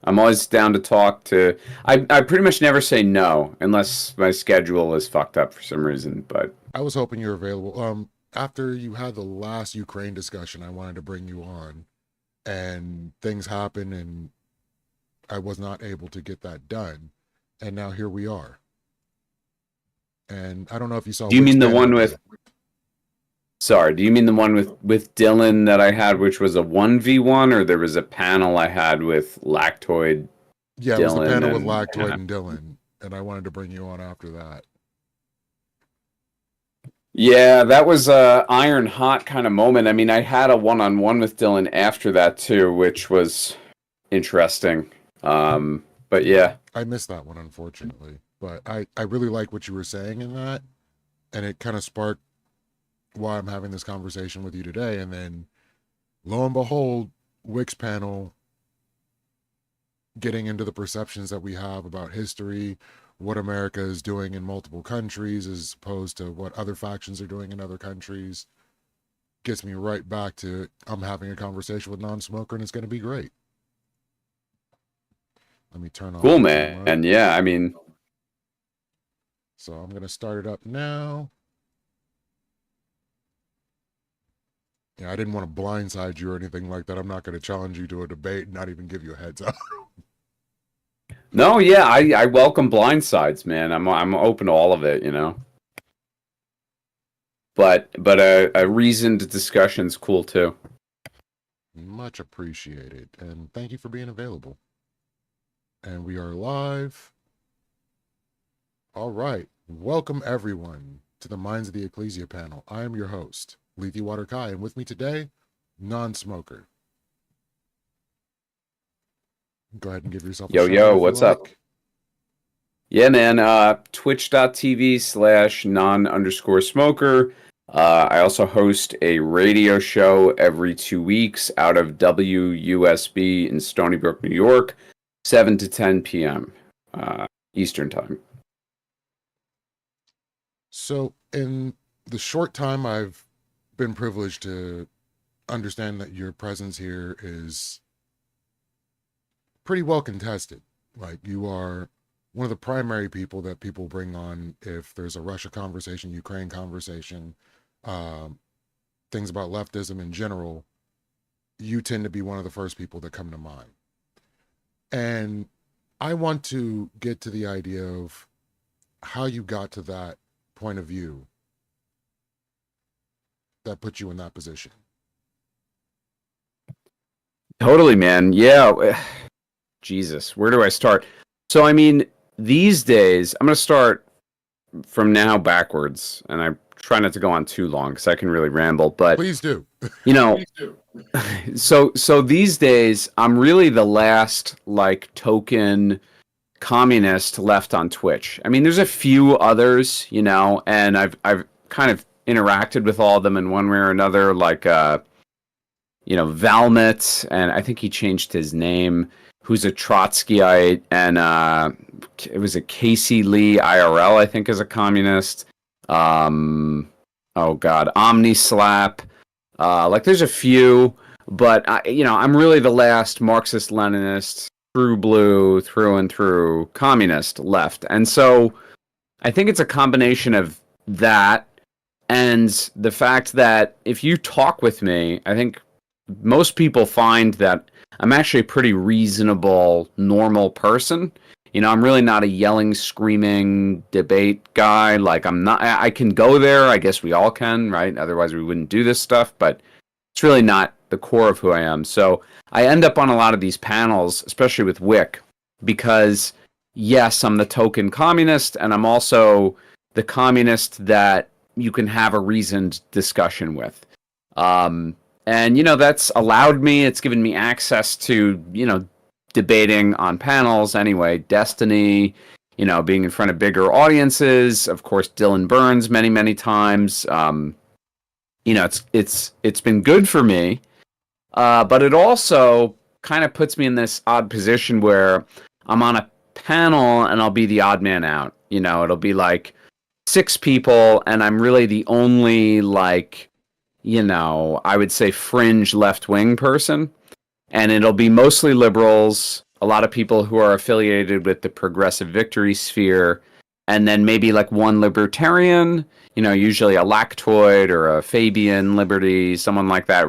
I'm always down to talk to. I pretty much never say no unless my schedule is fucked up for some reason. But I was hoping you were available. After you had the last Ukraine discussion, I wanted to bring you on, and things happened, and I was not able to get that done, and now here we are. And I don't know if you saw do you Wick's mean the panel. one with? Sorry, do you mean the one with Dylan that I had, which was a 1v1, or there was a panel I had with Lactoid, Yeah, it was the Dylan, panel with and Lactoid and Dylan, and I wanted to bring you on after that. yeah, that was a iron hot kind of moment. I mean, I had a one-on-one with Dylan after that too, which was interesting. But yeah, I missed that one, unfortunately, but I really like what you were saying in that, and it kind of sparked why I'm having this conversation with you today. And then lo and behold, Wick's panel getting into the perceptions that we have about history, what America is doing in multiple countries as opposed to what other factions are doing in other countries, gets me right back to I'm having a conversation with non-smoker and it's going to be great. Let me turn on cool, my man. camera. And yeah, I mean, So I'm going to start it up now. Yeah, I didn't want to blindside you or anything like that. I'm not going to challenge you to a debate and not even give you a heads up. no, yeah, I welcome blindsides, man. I'm open to all of it, you know. But a reasoned discussion's cool too. Much appreciated. And thank you for being available. And we are live. All right. Welcome, everyone, to the Minds of the Ecclesia panel. I am your host, Lethe Water Kai, and with me today, non-smoker. Go ahead and give yourself a Yo, shout out yo, if you what's up? like. Yeah, man. Twitch.tv/non_smoker. I also host a radio show every 2 weeks out of WUSB in Stony Brook, New York, 7 to 10 p.m. Eastern time. So, in the short time I've been privileged to understand that your presence here is pretty well contested. Like, you are one of the primary people that people bring on if there's a Russia conversation, Ukraine conversation, things about leftism in general. You tend to be one of the first people that come to mind. And I want to get to the idea of how you got to that point of view that put you in that position. Totally, man. Yeah. Jesus, where do I start? So, I mean, these days, I'm going to start from now backwards, and I try not to go on too long because I can really ramble. But Please do. you know, so these days, I'm really the last like token communist left on Twitch. I mean, there's a few others, you know, and I've kind of interacted with all of them in one way or another, like Valmet, and I think he changed his name, who's a Trotskyite, and it was a Casey Lee IRL, I think, is a communist. Oh God, OmniSlap. Like there's a few, but I'm really the last Marxist-Leninist, true blue, through and through communist left, and so I think it's a combination of that and the fact that if you talk with me, I think most people find that I'm actually a pretty reasonable, normal person. You know, I'm really not a yelling, screaming debate guy. Like, I'm not, I can go there. I guess we all can, right? Otherwise, we wouldn't do this stuff. But it's really not the core of who I am. So I end up on a lot of these panels, especially with Wick, because yes, I'm the token communist, and I'm also the communist that you can have a reasoned discussion with. And, that's allowed me, it's given me access to, debating on panels anyway, Destiny, being in front of bigger audiences, of course, Dylan Burns many, many times. It's been good for me, but it also kind of puts me in this odd position where I'm on a panel and I'll be the odd man out. It'll be like 6 people and I'm really the only I would say fringe left-wing person, and it'll be mostly liberals, a lot of people who are affiliated with the progressive victory sphere, and then maybe like one libertarian, usually a Lactoid or a Fabian Liberty, someone like that.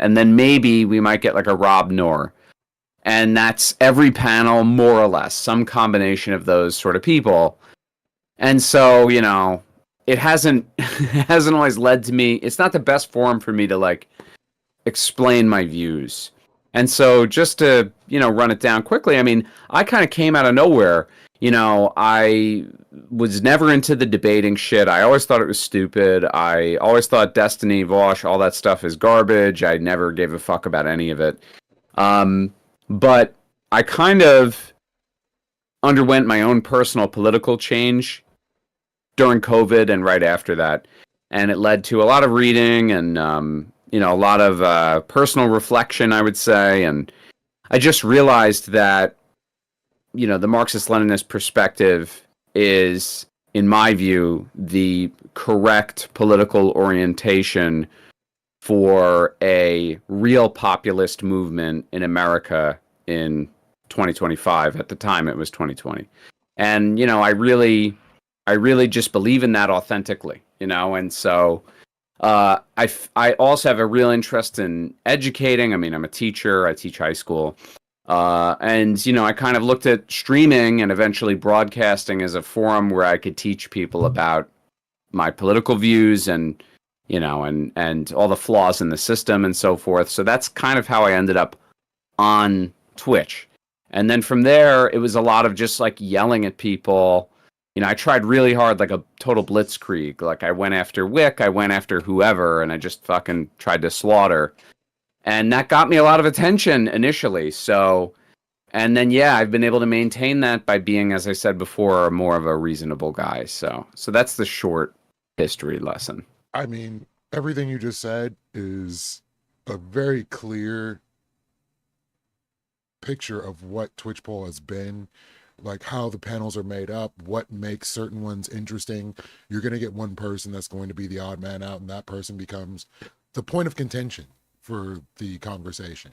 And then maybe we might get like a Rob Noor. And that's every panel, more or less, some combination of those sort of people. And so, it hasn't it hasn't always led to me. It's not the best forum for me to like explain my views. And so just to, run it down quickly, I mean, I kind of came out of nowhere. I was never into the debating shit. I always thought it was stupid. I always thought Destiny, Vosh, all that stuff is garbage. I never gave a fuck about any of it. But I kind of underwent my own personal political change during COVID and right after that. And it led to a lot of reading and, a lot of personal reflection, I would say. And I just realized that, the Marxist-Leninist perspective is, in my view, the correct political orientation for a real populist movement in America in 2025. At the time, it was 2020. And, I really just believe in that authentically, and so I also have a real interest in educating. I mean, I'm a teacher. I teach high school. And, I kind of looked at streaming and eventually broadcasting as a forum where I could teach people about my political views and, and all the flaws in the system and so forth. So that's kind of how I ended up on Twitch. And then from there, it was a lot of just like yelling at people. I tried really hard, like a total blitzkrieg. Like I went after Wick, I went after whoever, and I just fucking tried to slaughter. And that got me a lot of attention initially. So, and then, yeah, I've been able to maintain that by being, as I said before, more of a reasonable guy. So that's the short history lesson. I mean, everything you just said is a very clear picture of what Twitch Poll has been, like how the panels are made up, what makes certain ones interesting. You're going to get one person that's going to be the odd man out, and that person becomes the point of contention for the conversation.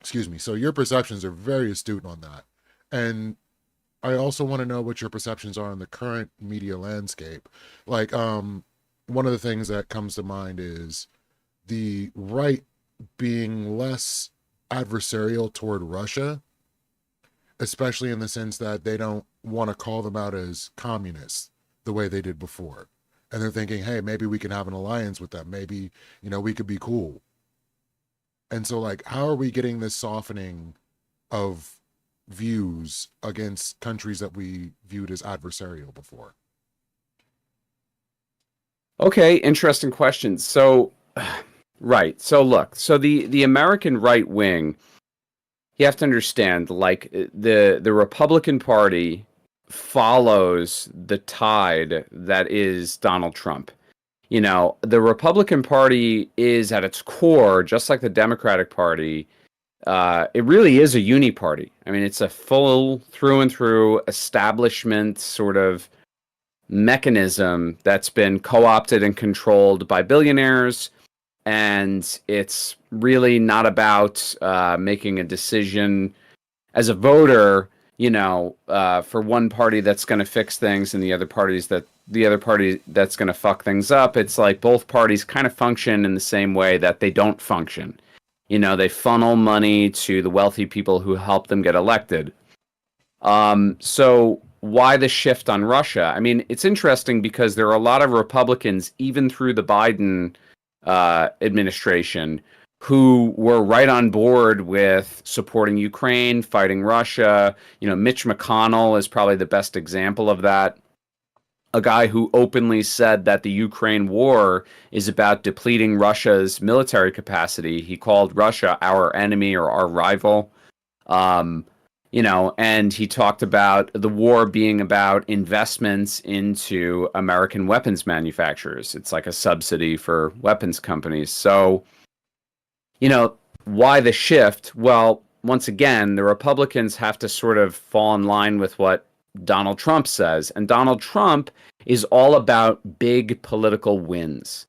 Excuse me. So your perceptions are very astute on that. And I also want to know what your perceptions are on the current media landscape. Like, one of the things that comes to mind is the right being less adversarial toward Russia, especially in the sense that they don't want to call them out as communists the way they did before. And they're thinking, hey, maybe we can have an alliance with them. Maybe, we could be cool. And so, like, how are we getting this softening of views against countries that we viewed as adversarial before? Okay, interesting question. So, right. So look, so the American right wing, you have to understand, like the Republican Party follows the tide that is Donald Trump. The Republican Party is at its core, just like the Democratic Party, it really is a uni-party. I mean, it's a full through and through establishment sort of mechanism that's been co-opted and controlled by billionaires. And it's really not about making a decision as a voter, for one party that's going to fix things and the other party that's going to fuck things up. It's like both parties kind of function in the same way that they don't function. They funnel money to the wealthy people who help them get elected. So why the shift on Russia? I mean, it's interesting because there are a lot of Republicans, even through the Biden administration, who were right on board with supporting Ukraine, fighting Russia. Mitch McConnell is probably the best example of that. A guy who openly said that the Ukraine war is about depleting Russia's military capacity. He called Russia our enemy or our rival. And he talked about the war being about investments into American weapons manufacturers. It's like a subsidy for weapons companies. So, why the shift? Well, once again, the Republicans have to sort of fall in line with what Donald Trump says. And Donald Trump is all about big political wins.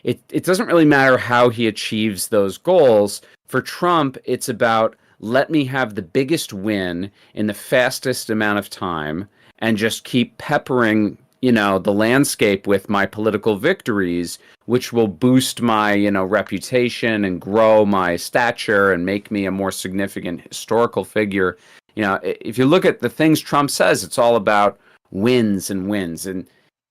It doesn't really matter how he achieves those goals. For Trump, it's about let me have the biggest win in the fastest amount of time and just keep peppering, the landscape with my political victories, which will boost my, reputation and grow my stature and make me a more significant historical figure. If you look at the things Trump says, it's all about wins and wins. And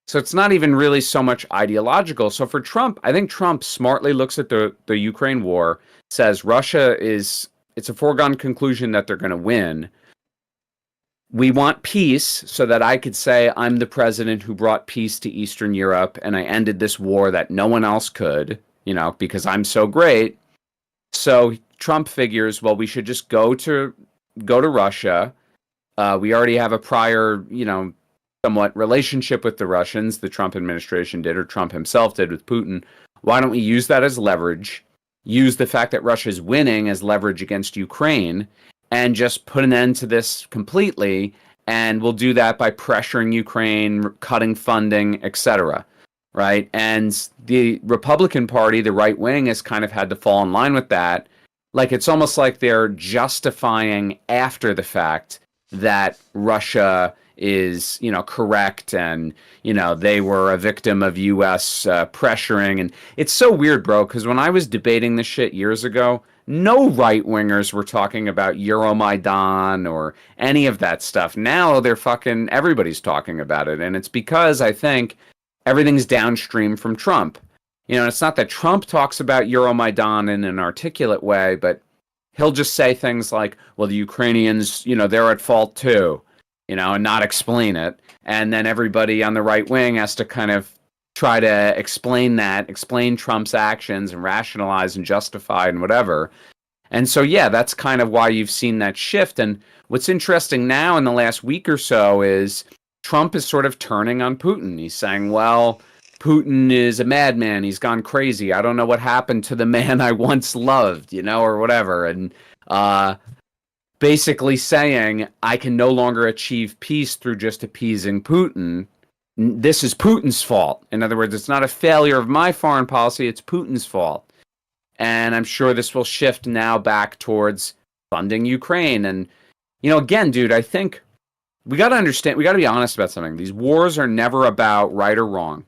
so it's not even really so much ideological. So for Trump, I think Trump smartly looks at the Ukraine war, says it's a foregone conclusion that they're going to win. We want peace so that I could say I'm the president who brought peace to Eastern Europe and I ended this war that no one else could, because I'm so great. So Trump figures, well, we should just go to Russia. We already have a prior, somewhat relationship with the Russians. The Trump administration did, or Trump himself did with Putin. Why don't we use that as leverage? Use the fact that Russia's winning as leverage against Ukraine and just put an end to this completely. And we'll do that by pressuring Ukraine, cutting funding, etc. Right? And the Republican Party, the right wing, has kind of had to fall in line with that. Like, it's almost like they're justifying after the fact that Russia is, correct, and, they were a victim of U.S. Pressuring. And it's so weird, bro, because when I was debating this shit years ago, no right-wingers were talking about Euromaidan or any of that stuff. Now everybody's talking about it. And it's because I think everything's downstream from Trump. It's not that Trump talks about Euromaidan in an articulate way, but he'll just say things like, well, the Ukrainians, they're at fault too, and not explain it. And then everybody on the right wing has to kind of try to explain Trump's actions and rationalize and justify and whatever. And so, yeah, that's kind of why you've seen that shift. And what's interesting now in the last week or so is Trump is sort of turning on Putin. He's saying, well, Putin is a madman. He's gone crazy. I don't know what happened to the man I once loved, or whatever. And basically saying, I can no longer achieve peace through just appeasing Putin. This is Putin's fault. In other words, it's not a failure of my foreign policy. It's Putin's fault. And I'm sure this will shift now back towards funding Ukraine. And, again, dude, I think we got to be honest about something. These wars are never about right or wrong.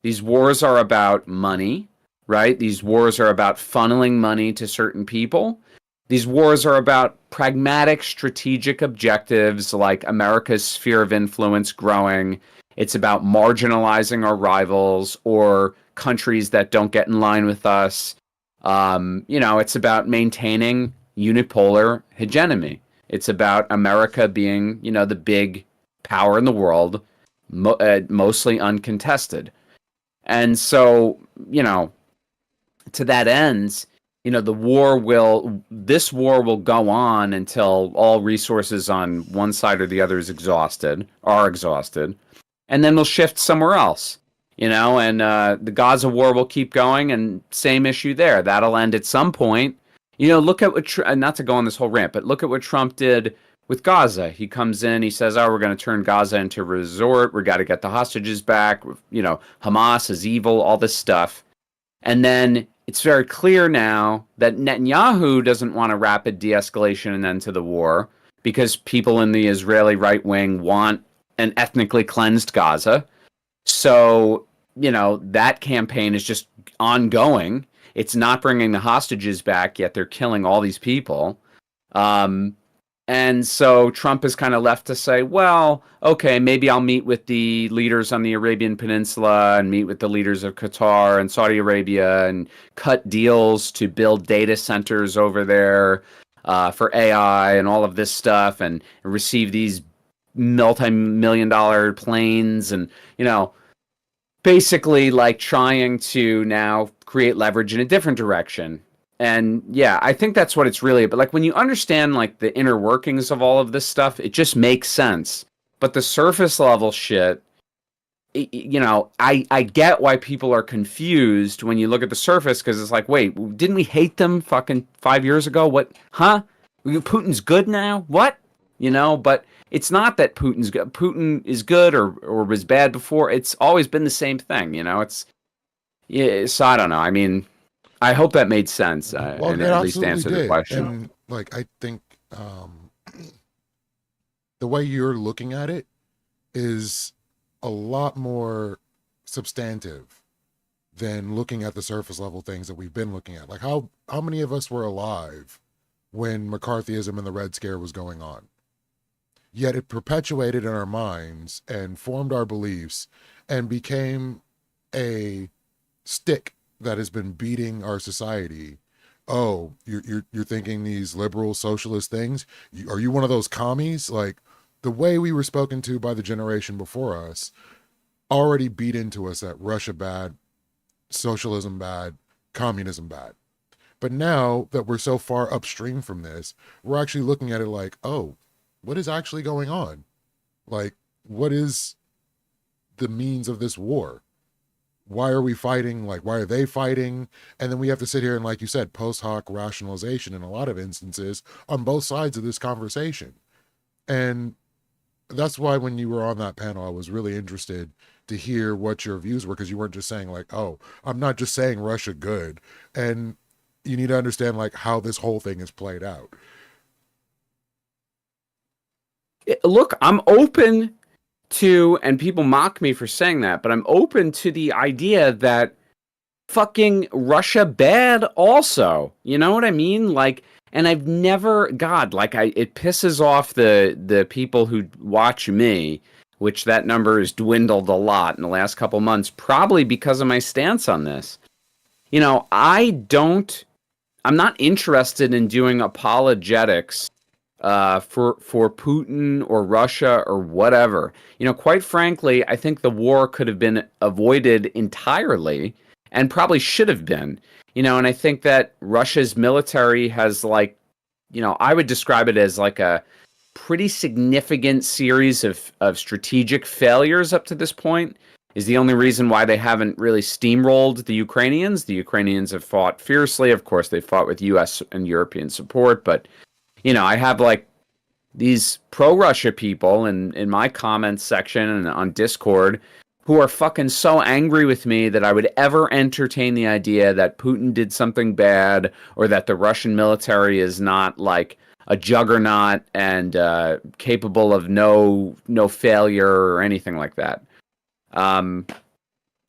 These wars are about money, right? These wars are about funneling money to certain people. These wars are about pragmatic, strategic objectives like America's sphere of influence growing. It's about marginalizing our rivals or countries that don't get in line with us. It's about maintaining unipolar hegemony. It's about America being, the big power in the world, mostly uncontested. And so, to that end, this war will go on until all resources on one side or the other are exhausted, and then we'll shift somewhere else, and the Gaza war will keep going, and same issue there. That'll end at some point. Look at what, not to go on this whole rant, but look at what Trump did with Gaza. He comes in, he says, we're going to turn Gaza into a resort. We got to get the hostages back. Hamas is evil, all this stuff. And then it's very clear now that Netanyahu doesn't want a rapid de-escalation and end to the war because people in the Israeli right wing want an ethnically cleansed Gaza. So, that campaign is just ongoing. It's not bringing the hostages back, yet they're killing all these people. And so Trump is kind of left to say, well, okay, maybe I'll meet with the leaders on the Arabian Peninsula and meet with the leaders of Qatar and Saudi Arabia and cut deals to build data centers over there for AI and all of this stuff and receive these multi-million-dollar planes and, basically like trying to now create leverage in a different direction. And yeah, I think that's what it's really about. Like when you understand like the inner workings of all of this stuff, it just makes sense. But the surface level shit, I get why people are confused when you look at the surface because it's like, wait, didn't we hate them fucking 5 years ago? What? Huh? Putin's good now? What? But it's not that Putin's good. Putin is good or was bad before. It's always been the same thing. So I don't know. I mean, I hope that made sense Well, and it at least absolutely answer did. the question. And like I think the way you're looking at it is a lot more substantive than looking at the surface level things that we've been looking at. Like how many of us were alive when McCarthyism and the Red Scare was going on? Yet it perpetuated in our minds and formed our beliefs and became a stick that has been beating our society. Oh, you're thinking these liberal socialist things? Are you one of those commies? Like the way we were spoken to by the generation before us already beat into us that Russia bad, socialism bad, communism bad. But now that we're so far upstream from this, we're actually looking at it like, oh, what is actually going on? Like, what is the means of this war? Why are we fighting? Like, why are they fighting? And then we have to sit here and, like you said, post hoc rationalization in a lot of instances on both sides of this conversation. And that's why when you were on that panel, I was really interested to hear what your views were, because you weren't just saying like, oh, I'm not just saying Russia good. And you need to understand like how this whole thing is played out. Look, I'm open to, and people mock me for saying that, but I'm open to the idea that fucking Russia bad also. You know what I mean? Like, and I've never, God, like it pisses off the people who watch me, which that number has dwindled a lot in the last couple months, probably because of my stance on this. You know, I'm not interested in doing apologetics for Putin or Russia or whatever. You know, quite frankly, I think the war could have been avoided entirely and probably should have been. You know, and I think that Russia's military has, like, you know, I would describe it as like a pretty significant series of strategic failures up to this point. Is the only reason why they haven't really steamrolled the Ukrainians. The Ukrainians have fought fiercely. Of course, they fought with U.S. and European support, but you know, I have like these pro-Russia people in my comments section and on Discord who are fucking so angry with me that I would ever entertain the idea that Putin did something bad or that the Russian military is not like a juggernaut and capable of no failure or anything like that.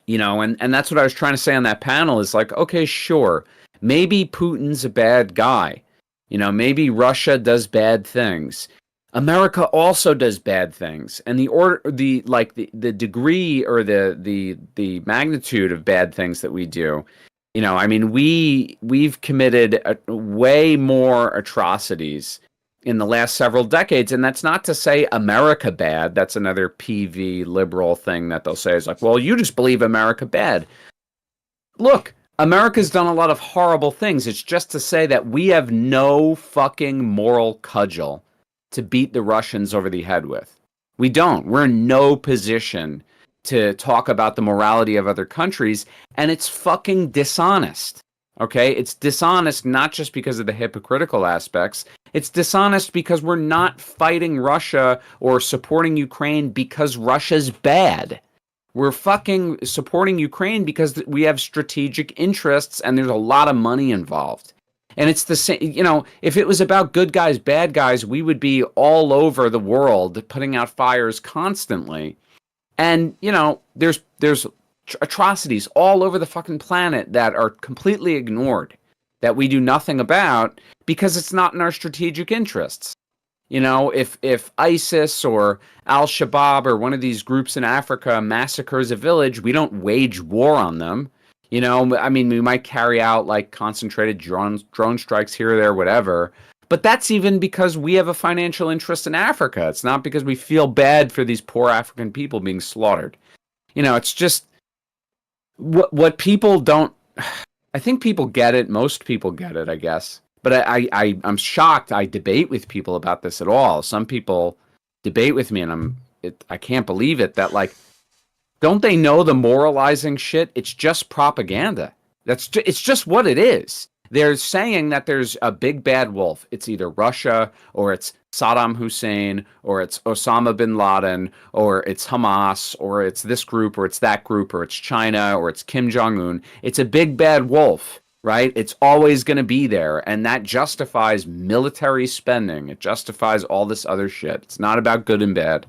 You know, and that's what I was trying to say on that panel is like, okay, sure, maybe Putin's a bad guy. You know, maybe Russia does bad things. America also does bad things, and the degree or the magnitude of bad things that we do. You know, I mean, we've committed way more atrocities in the last several decades, and that's not to say America bad. That's another PV liberal thing that they'll say is like, well, you just believe America bad. Look, America's done a lot of horrible things. It's just to say that we have no fucking moral cudgel to beat the Russians over the head with. We don't. We're in no position to talk about the morality of other countries, and it's fucking dishonest. Okay? It's dishonest not just because of the hypocritical aspects. It's dishonest because we're not fighting Russia or supporting Ukraine because Russia's bad. We're fucking supporting Ukraine because we have strategic interests and there's a lot of money involved. And it's the same, you know, if it was about good guys, bad guys, we would be all over the world putting out fires constantly. And, you know, there's atrocities all over the fucking planet that are completely ignored, that we do nothing about because it's not in our strategic interests. You know, if ISIS or Al-Shabaab or one of these groups in Africa massacres a village, we don't wage war on them. You know, I mean, we might carry out like concentrated drone strikes here or there, whatever. But that's even because we have a financial interest in Africa. It's not because we feel bad for these poor African people being slaughtered. You know, it's just what people don't. I think people get it. Most people get it, I guess. But I'm shocked I debate with people about this at all. Some people debate with me, and I can't believe it, that, like, don't they know the moralizing shit? It's just propaganda. It's just what it is. They're saying that there's a big bad wolf. It's either Russia, or it's Saddam Hussein, or it's Osama bin Laden, or it's Hamas, or it's this group, or it's that group, or it's China, or it's Kim Jong-un. It's a big bad wolf. right? It's always going to be there. And that justifies military spending. It justifies all this other shit. It's not about good and bad.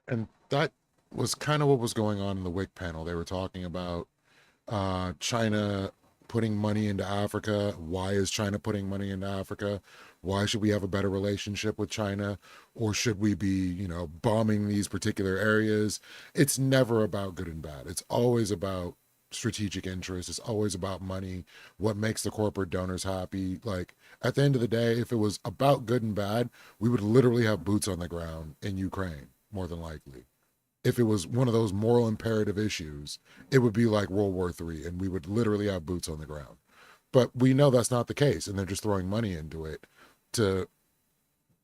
And that was kind of what was going on in the WIC panel. They were talking about China putting money into Africa. Why is China putting money into Africa? Why should we have a better relationship with China? Or should we be, bombing these particular areas? It's never about good and bad. It's always about strategic interest. It's always about money, what makes the corporate donors happy. Like, at the end of the day, if it was about good and bad, we would literally have boots on the ground in Ukraine, more than likely. If it was one of those moral imperative issues, it would be like World War III, and we would literally have boots on the ground. But we know that's not the case, and they're just throwing money into it to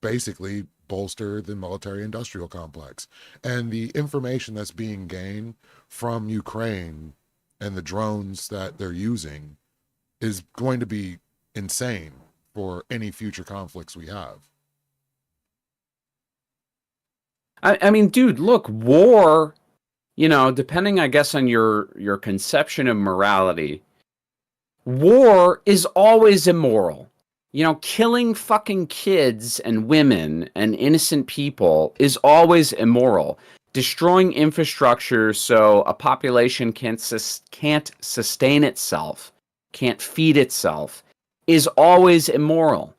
basically bolster the military-industrial complex. And the information that's being gained from Ukraine and the drones that they're using is going to be insane for any future conflicts we have. I mean, dude, look, war, depending, I guess, on your conception of morality, war is always immoral. Killing fucking kids and women and innocent people is always immoral. Destroying infrastructure so a population can't sustain itself, can't feed itself, is always immoral.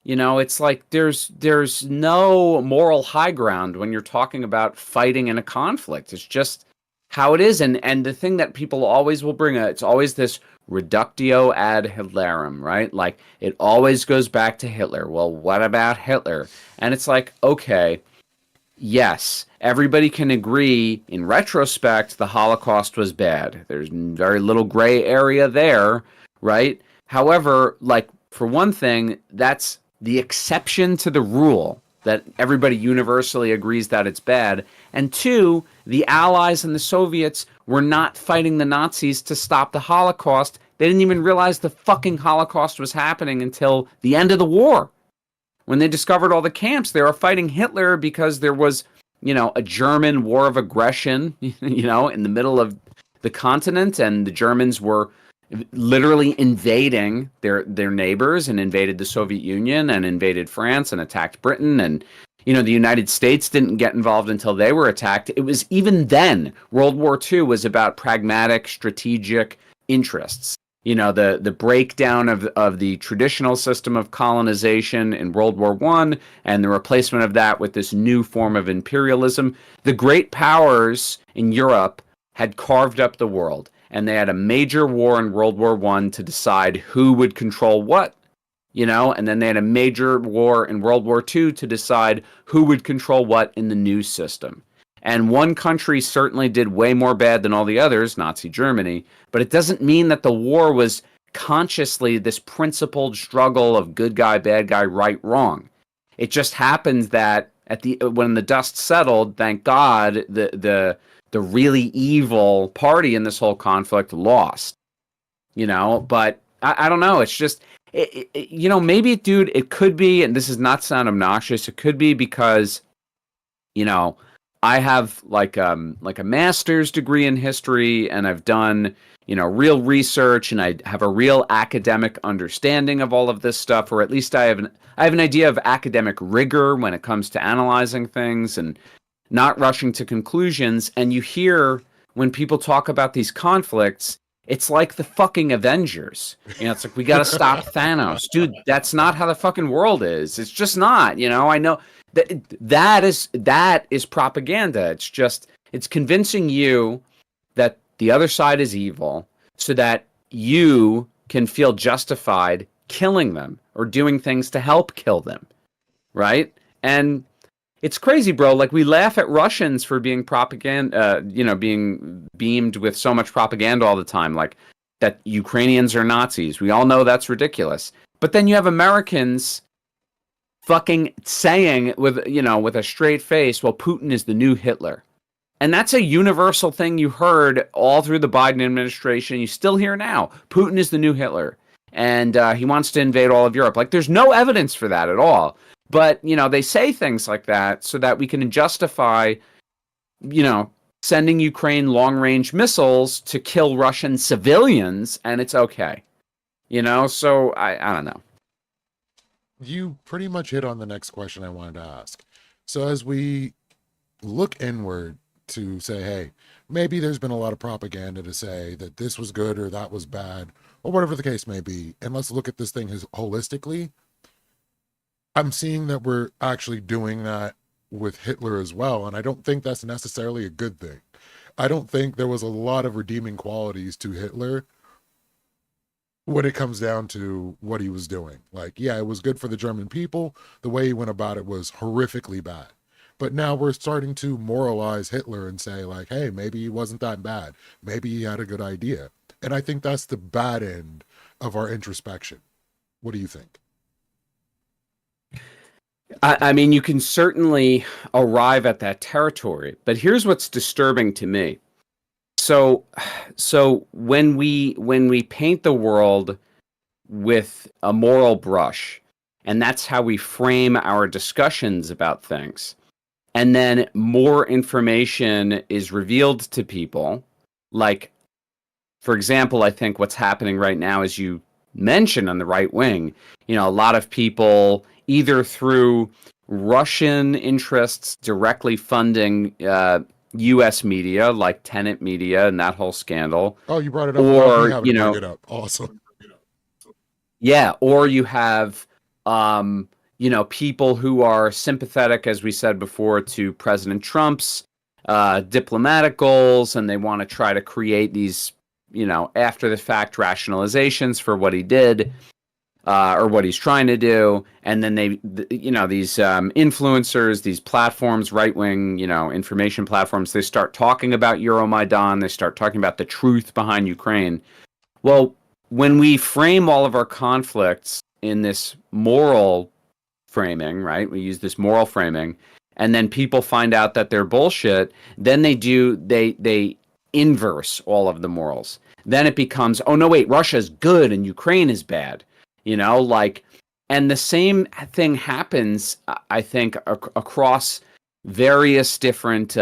It's like there's no moral high ground when you're talking about fighting in a conflict. It's just how it is. And the thing that people always will bring, it's always this reductio ad Hitlerum, right? Like, it always goes back to Hitler. Well, what about Hitler? And it's like, okay, yes, everybody can agree in retrospect the Holocaust was bad. There's very little gray area there, right? However, like, for one thing, that's the exception to the rule, that everybody universally agrees that it's bad. And two, the Allies and the Soviets were not fighting the Nazis to stop the Holocaust. They didn't even realize the fucking Holocaust was happening until the end of the war. When they discovered all the camps, they were fighting Hitler because there was, a German war of aggression, in the middle of the continent, and the Germans were literally invading their neighbors, and invaded the Soviet Union and invaded France and attacked Britain. And, the United States didn't get involved until they were attacked. It was even then, World War II was about pragmatic, strategic interests. The breakdown of the traditional system of colonization in World War I and the replacement of that with this new form of imperialism. The great powers in Europe had carved up the world, and they had a major war in World War I to decide who would control what, and then they had a major war in World War II to decide who would control what in the new system. And one country certainly did way more bad than all the others, Nazi Germany, but it doesn't mean that the war was consciously this principled struggle of good guy, bad guy, right, wrong. It just happens that when the dust settled, thank God, the really evil party in this whole conflict lost. But I don't know. It's just, maybe, dude, it could be, and this is not sound obnoxious, it could be because, I have like a master's degree in history, and I've done, real research, and I have a real academic understanding of all of this stuff, or at least I have an idea of academic rigor when it comes to analyzing things and not rushing to conclusions. And you hear when people talk about these conflicts, it's like the fucking Avengers. It's like, we got to stop Thanos. Dude, that's not how the fucking world is. It's just not, I know that is propaganda. It's convincing you that the other side is evil so that you can feel justified killing them or doing things to help kill them. Right? And it's crazy, bro. Like, we laugh at Russians for being propaganda, being beamed with so much propaganda all the time, like that Ukrainians are Nazis. We all know that's ridiculous. But then you have Americans fucking saying with a straight face, well, Putin is the new Hitler. And that's a universal thing you heard all through the Biden administration. You still hear now. Putin is the new Hitler. And he wants to invade all of Europe. Like, there's no evidence for that at all. But, they say things like that so that we can justify, sending Ukraine long-range missiles to kill Russian civilians, and it's okay. So I don't know. You pretty much hit on the next question I wanted to ask. So as we look inward to say, hey, maybe there's been a lot of propaganda to say that this was good or that was bad, or whatever the case may be, and let's look at this thing holistically. I'm seeing that we're actually doing that with Hitler as well, and I don't think that's necessarily a good thing. I don't think there was a lot of redeeming qualities to Hitler when it comes down to what he was doing. Like, yeah, it was good for the German people. The way he went about it was horrifically bad. But now we're starting to moralize Hitler and say, like, hey, maybe he wasn't that bad. Maybe he had a good idea. And I think that's the bad end of our introspection. What do you think? I mean, you can certainly arrive at that territory, but here's what's disturbing to me. So when we paint the world with a moral brush, and that's how we frame our discussions about things, and then more information is revealed to people, like, for example, I think what's happening right now, as you mentioned, on the right wing, a lot of people either through Russian interests directly funding U.S. media, like Tenet Media and that whole scandal. Oh, you brought it up. Or, Bring it up. Awesome. Yeah, or you have, people who are sympathetic, as we said before, to President Trump's diplomatic goals, and they want to try to create these, after the fact rationalizations for what he did. Or what he's trying to do, and then these influencers, these platforms, right-wing, information platforms, they start talking about Euromaidan, they start talking about the truth behind Ukraine. Well, when we frame all of our conflicts in this moral framing, right? We use this moral framing, and then people find out that they're bullshit, then they inverse all of the morals. Then it becomes, oh no, wait, Russia's good and Ukraine is bad. And the same thing happens, I think, across various different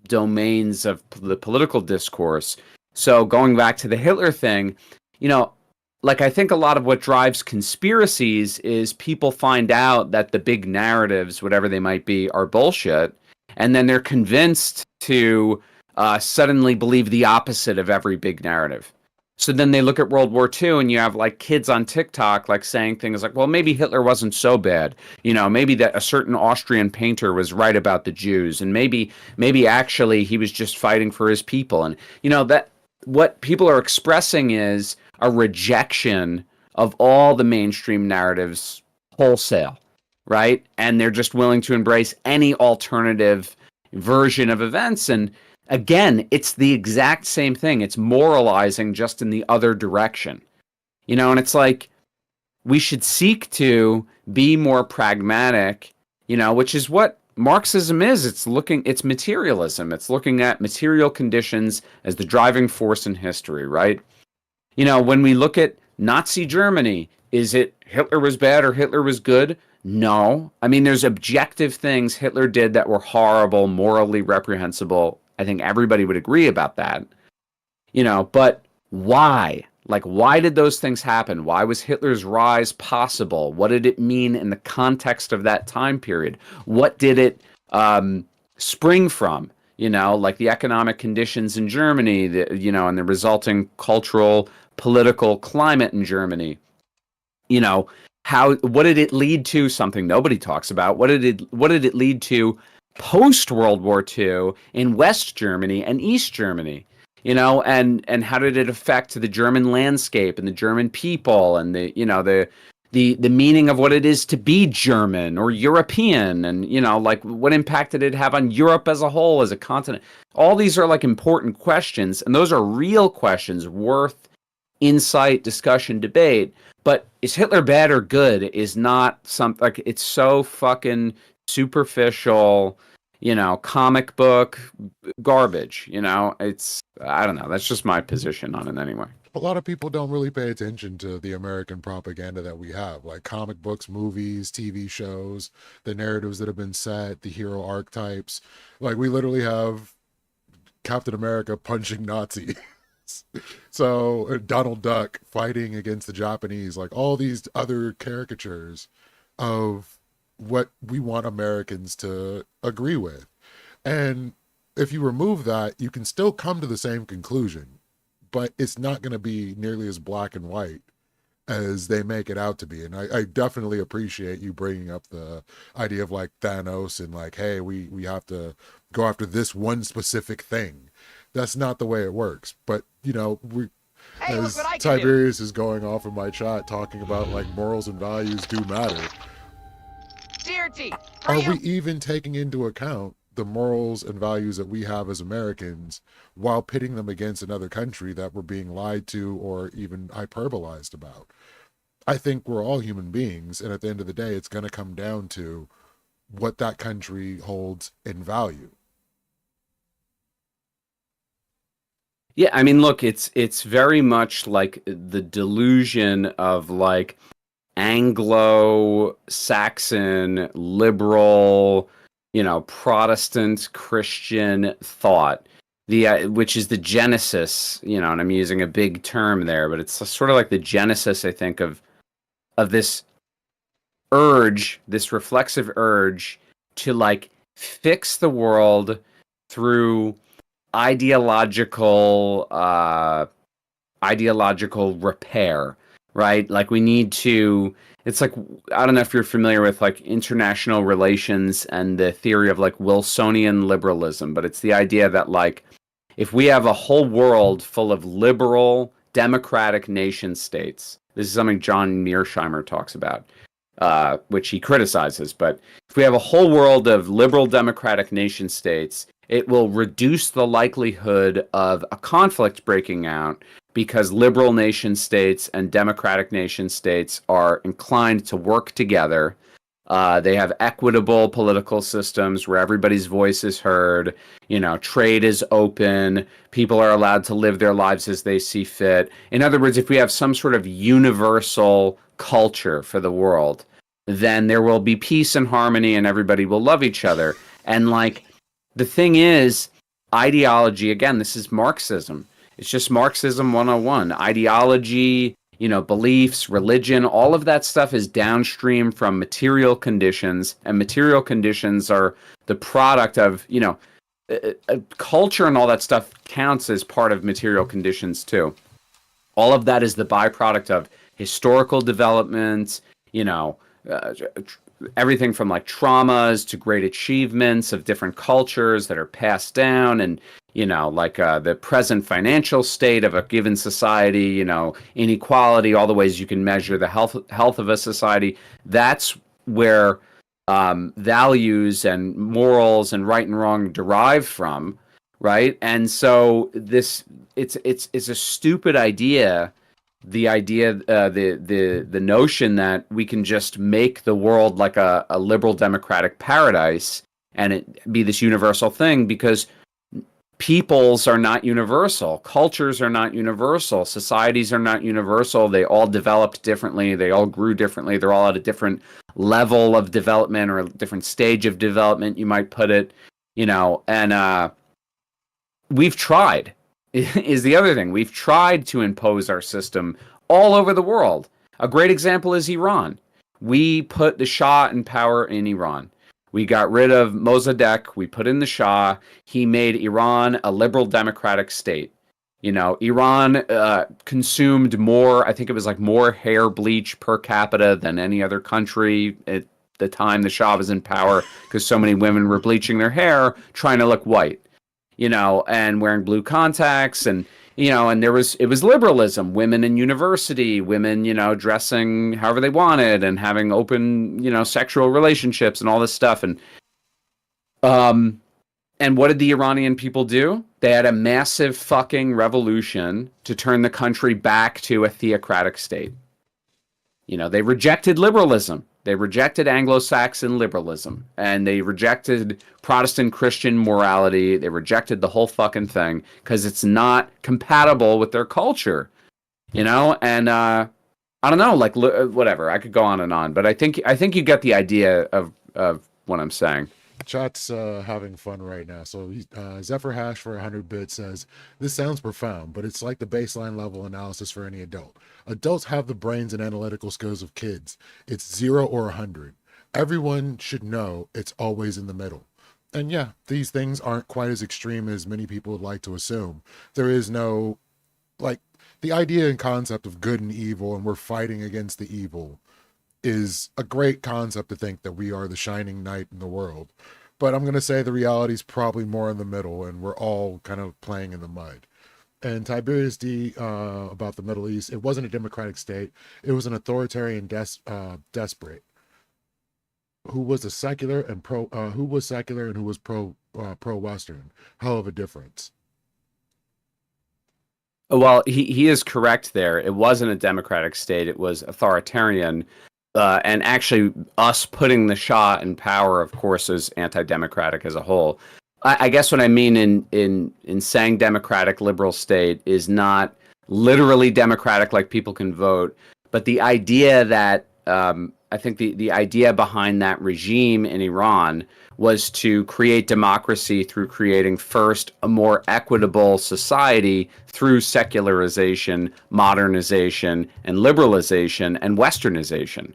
domains of the political discourse. So going back to the Hitler thing, I think a lot of what drives conspiracies is people find out that the big narratives, whatever they might be, are bullshit. And then they're convinced to suddenly believe the opposite of every big narrative. So then they look at World War II, and you have kids on TikTok saying things like, well, maybe Hitler wasn't so bad. Maybe that a certain Austrian painter was right about the Jews, and maybe actually he was just fighting for his people. And that what people are expressing is a rejection of all the mainstream narratives wholesale, right? And they're just willing to embrace any alternative version of events. And again, it's the exact same thing. It's moralizing, just in the other direction. And it's like, we should seek to be more pragmatic, which is what Marxism is. It's materialism. It's looking at material conditions as the driving force in history, right? When we look at Nazi Germany, is it Hitler was bad or Hitler was good? No. I mean, there's objective things Hitler did that were horrible, morally reprehensible. I think everybody would agree about that. But why? Why did those things happen? Why was Hitler's rise possible? What did it mean in the context of that time period? What did it spring from? The economic conditions in Germany, and the resulting cultural, political climate in Germany. What did it lead to? Something nobody talks about. What did it lead to post World War II in West Germany and East Germany? And how did it affect the German landscape and the German people, and the meaning of what it is to be German or European, and what impact did it have on Europe as a whole, as a continent? All these are important questions, and those are real questions worth insight, discussion, debate. But is Hitler bad or good is not something it's so fucking superficial, comic book garbage. I don't know. That's just my position on it anyway. A lot of people don't really pay attention to the American propaganda that we have, like comic books, movies, TV shows, the narratives that have been set, the hero archetypes. We literally have Captain America punching Nazis. So Donald Duck fighting against the Japanese, like all these other caricatures of what we want Americans to agree with. And if you remove that, you can still come to the same conclusion, but it's not going to be nearly as black and white as they make it out to be. And I definitely appreciate you bringing up the idea of like Thanos and like, hey, we have to go after this one specific thing. That's not the way it works. But, you know, Hey, as look what I can do. Tiberius is going off in my chat talking about like morals and values do matter. DRT, Are hurry we up. even taking into account the morals and values that we have as Americans while pitting them against another country that we're being lied to or even hyperbolized about? I think we're all human beings, and at the end of the day, it's going to come down to what that country holds in value. Yeah, I mean, look, it's very much like the delusion of like Anglo-Saxon liberal, Protestant Christian thought, which is the genesis, and I'm using a big term there, but it's sort of like the genesis, I think, of this urge, this reflexive urge to like fix the world through ideological repair, right? Like we need to, it's like, I don't know if you're familiar with like international relations and the theory of like Wilsonian liberalism, but it's the idea that like if we have a whole world full of liberal democratic nation states, this is something John Mearsheimer talks about, which he criticizes, but if we have a whole world of liberal democratic nation states, it will reduce the likelihood of a conflict breaking out because liberal nation states and democratic nation states are inclined to work together. They have equitable political systems where everybody's voice is heard. Trade is open. People are allowed to live their lives as they see fit. In other words, if we have some sort of universal culture for the world, then there will be peace and harmony and everybody will love each other. And like, the thing is, ideology, again, this is Marxism. It's just Marxism 101. Ideology, beliefs, religion, all of that stuff is downstream from material conditions, and material conditions are the product of, culture, and all that stuff counts as part of material conditions too. All of that is the byproduct of historical development, everything from like traumas to great achievements of different cultures that are passed down, and the present financial state of a given society, inequality, all the ways you can measure the health of a society. That's where values and morals and right and wrong derive from, right? And so it's a stupid idea. The idea, the notion that we can just make the world like a liberal democratic paradise and it be this universal thing, because peoples are not universal, cultures are not universal, societies are not universal. They all developed differently. They all grew differently. They're all at a different level of development or a different stage of development, you might put it, and we've tried. Is the other thing. We've tried to impose our system all over the world. A great example is Iran. We put the Shah in power in Iran. We got rid of Mossadegh. We put in the Shah. He made Iran a liberal democratic state. Iran consumed more, I think it was like more hair bleach per capita than any other country at the time the Shah was in power, because so many women were bleaching their hair, trying to look white. And wearing blue contacts, and it was liberalism, women in university, women, dressing however they wanted and having open, sexual relationships and all this stuff. And what did the Iranian people do? They had a massive fucking revolution to turn the country back to a theocratic state. They rejected liberalism. They rejected Anglo-Saxon liberalism, and they rejected Protestant Christian morality. They rejected the whole fucking thing because it's not compatible with their culture, and I don't know, like whatever. I could go on and on, but I think you get the idea of what I'm saying. Chat's having fun right now. So Zephyr Hash for 100 bits says, this sounds profound, but it's like the baseline level analysis for any adult. Adults have the brains and analytical skills of kids. It's 0 or 100. Everyone should know it's always in the middle. And yeah, these things aren't quite as extreme as many people would like to assume. There is no, like, the idea and concept of good and evil, and we're fighting against the evil, is a great concept to think that we are the shining knight in the world. But I'm going to say the reality is probably more in the middle, and we're all kind of playing in the mud. And Tiberius D, about the Middle East, it wasn't a democratic state. It was an authoritarian desperate who was a secular and who was secular and who was pro Western. Hell of a difference. Well, he is correct there. It wasn't a democratic state. It was authoritarian. And actually, us putting the Shah in power, of course, is anti-democratic as a whole. I guess what I mean in saying democratic liberal state is not literally democratic, like people can vote, but the idea that I think the idea behind that regime in Iran was to create democracy through creating first a more equitable society through secularization, modernization, and liberalization and westernization.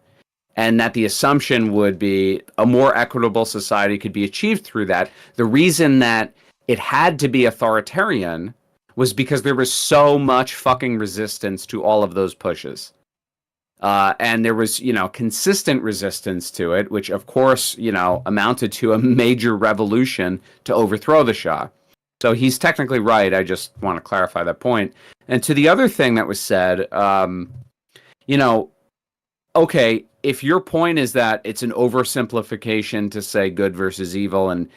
And that the assumption would be a more equitable society could be achieved through that. The reason that it had to be authoritarian was because there was so much fucking resistance to all of those pushes. And there was, consistent resistance to it, which of course, amounted to a major revolution to overthrow the Shah. So he's technically right. I just want to clarify that point. And to the other thing that was said, okay, if your point is that it's an oversimplification to say good versus evil, and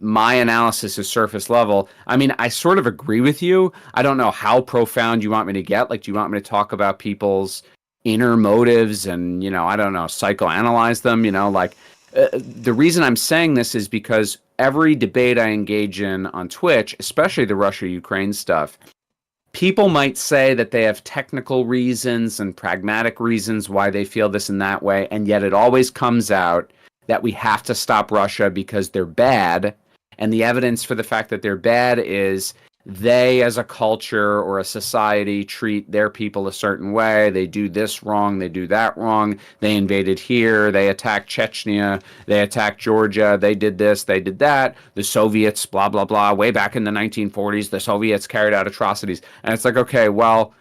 my analysis is surface level, I mean, I sort of agree with you. I don't know how profound you want me to get. Like, do you want me to talk about people's inner motives and, I don't know, psychoanalyze them? The reason I'm saying this is because every debate I engage in on Twitch, especially the Russia-Ukraine stuff, people might say that they have technical reasons and pragmatic reasons why they feel this and that way, and yet it always comes out that we have to stop Russia because they're bad, and the evidence for the fact that they're bad is they, as a culture or a society, treat their people a certain way. They do this wrong, they do that wrong, they invaded here, they attacked Chechnya, they attacked Georgia, they did this, they did that, the Soviets, blah, blah, blah. Way back in the 1940s, the Soviets carried out atrocities. And it's like, okay, well,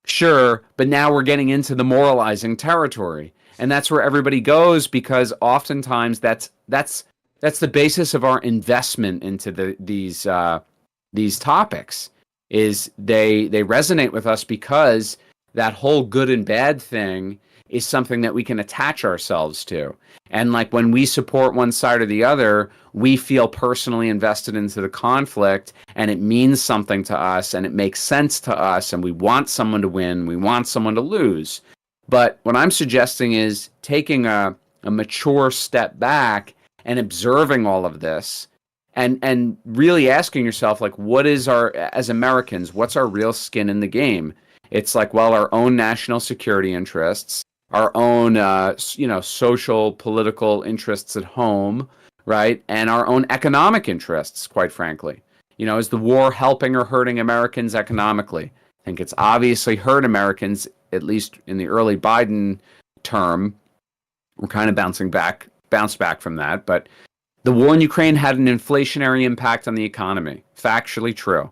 sure, but now we're getting into the moralizing territory. And that's where everybody goes, because oftentimes that's the basis of our investment into these topics, is they resonate with us because that whole good and bad thing is something that we can attach ourselves to. And like when we support one side or the other, we feel personally invested into the conflict, and it means something to us, and it makes sense to us, and we want someone to win, we want someone to lose. But what I'm suggesting is taking a mature step back and observing all of this, and really asking yourself, like, what is as Americans, what's our real skin in the game? It's like, well, our own national security interests, our own, social, political interests at home, right? And our own economic interests, quite frankly. Is the war helping or hurting Americans economically? I think it's obviously hurt Americans, at least in the early Biden term. We're kind of bounced back from that, but the war in Ukraine had an inflationary impact on the economy. Factually true.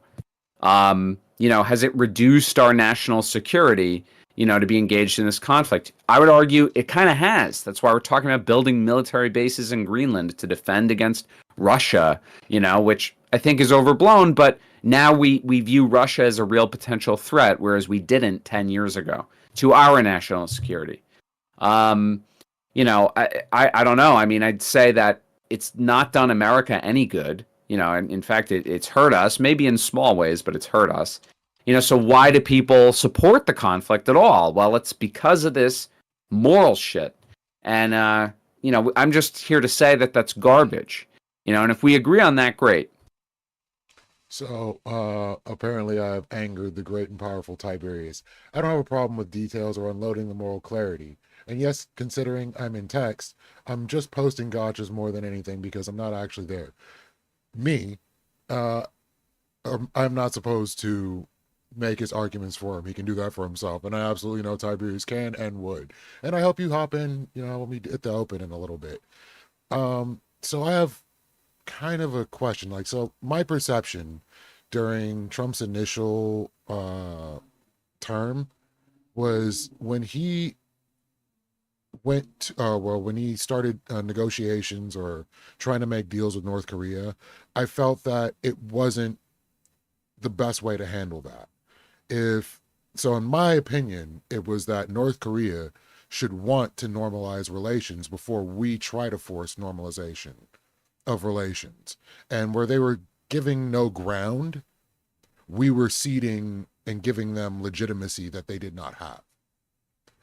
Has it reduced our national security, to be engaged in this conflict? I would argue it kind of has. That's why we're talking about building military bases in Greenland to defend against Russia, which I think is overblown, but now we view Russia as a real potential threat, whereas we didn't 10 years ago, to our national security. I don't know. I mean, I'd say that it's not done America any good, and in fact, it's hurt us, maybe in small ways, but it's hurt us. So why do people support the conflict at all? Well, it's because of this moral shit. And, I'm just here to say that that's garbage, and if we agree on that, great. So, apparently I've angered the great and powerful Tiberius. I don't have a problem with details or unloading the moral clarity. And yes, considering I'm in text, I'm just posting gotchas more than anything because I'm not actually there. Me, uh, I'm not supposed to make his arguments for him. He can do that for himself. And I absolutely know Tiberius can and would. And I hope you hop in, when we hit the open in a little bit. So I have kind of a question. Like, so my perception during Trump's initial term was when he when he started negotiations or trying to make deals with North Korea, I felt that it wasn't the best way to handle that. If so, in my opinion, it was that North Korea should want to normalize relations before we try to force normalization of relations. And where they were giving no ground, we were ceding and giving them legitimacy that they did not have.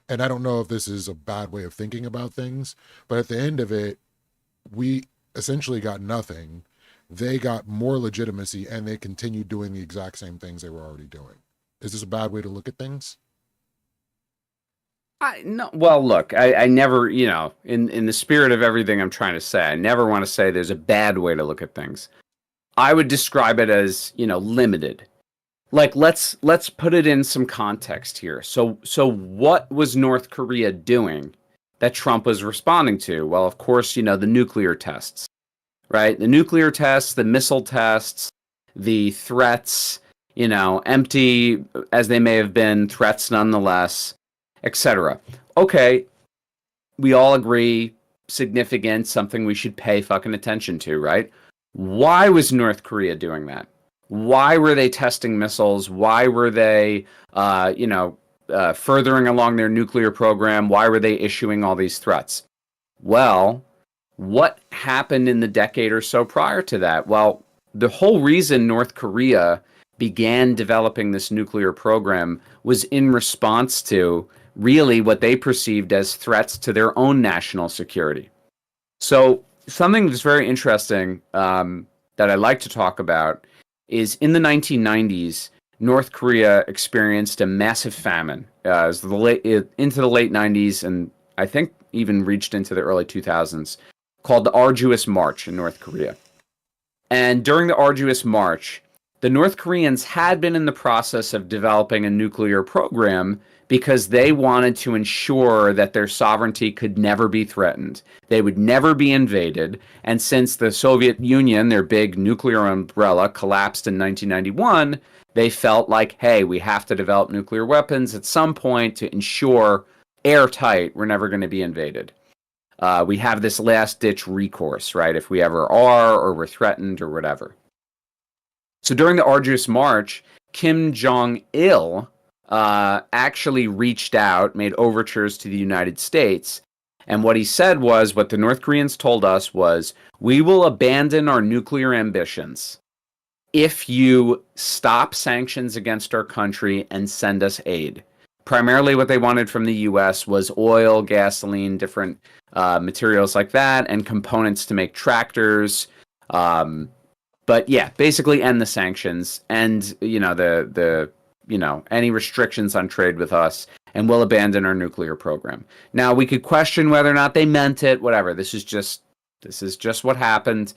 And I don't know if this is a bad way of thinking about things, but at the end of it, we essentially got nothing. They got more legitimacy and they continued doing the exact same things they were already doing. Is this a bad way to look at things? No. Well, look, I never, in the spirit of everything I'm trying to say, I never want to say there's a bad way to look at things. I would describe it as, limited. Like, let's put it in some context here. So what was North Korea doing that Trump was responding to? Well, of course, the nuclear tests, right? The nuclear tests, the missile tests, the threats, empty as they may have been, threats nonetheless, etc. Okay, we all agree, significant, something we should pay fucking attention to, right? Why was North Korea doing that? Why were they testing missiles? Why were they, furthering along their nuclear program? Why were they issuing all these threats? Well, what happened in the decade or so prior to that? Well, the whole reason North Korea began developing this nuclear program was in response to really what they perceived as threats to their own national security. So something that's very interesting that I like to talk about is in the 1990s, North Korea experienced a massive famine into the late 90s, and I think even reached into the early 2000s, called the Arduous March in North Korea. And during the Arduous March, the North Koreans had been in the process of developing a nuclear program because they wanted to ensure that their sovereignty could never be threatened. They would never be invaded. And since the Soviet Union, their big nuclear umbrella, collapsed in 1991, they felt like, hey, we have to develop nuclear weapons at some point to ensure airtight we're never going to be invaded. We have this last-ditch recourse, right, if we ever are or we're threatened or whatever. So during the Arduous March, Kim Jong-il actually reached out, made overtures to the United States. And what he said was, what the North Koreans told us was, we will abandon our nuclear ambitions if you stop sanctions against our country and send us aid. Primarily what they wanted from the U.S. was oil, gasoline, different materials like that, and components to make tractors. But yeah, basically end the sanctions and, any restrictions on trade with us, and we'll abandon our nuclear program. Now, we could question whether or not they meant it, whatever. This is just what happened.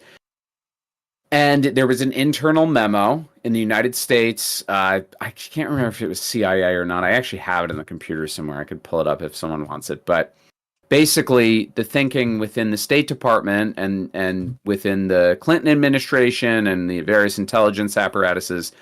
And there was an internal memo in the United States. I can't remember if it was CIA or not. I actually have it in the computer somewhere. I could pull it up if someone wants it. But basically, the thinking within the State Department and within the Clinton administration and the various intelligence apparatuses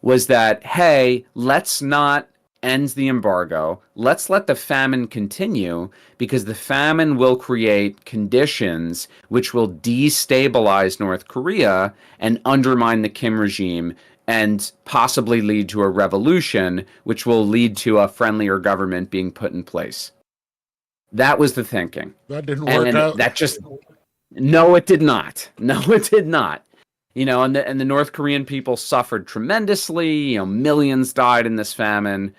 was that, hey, let's not end the embargo. Let's let the famine continue, because the famine will create conditions which will destabilize North Korea and undermine the Kim regime and possibly lead to a revolution, which will lead to a friendlier government being put in place. That was the thinking. That didn't work out. No, it did not. No, it did not. And the North Korean people suffered tremendously. Millions died in this famine.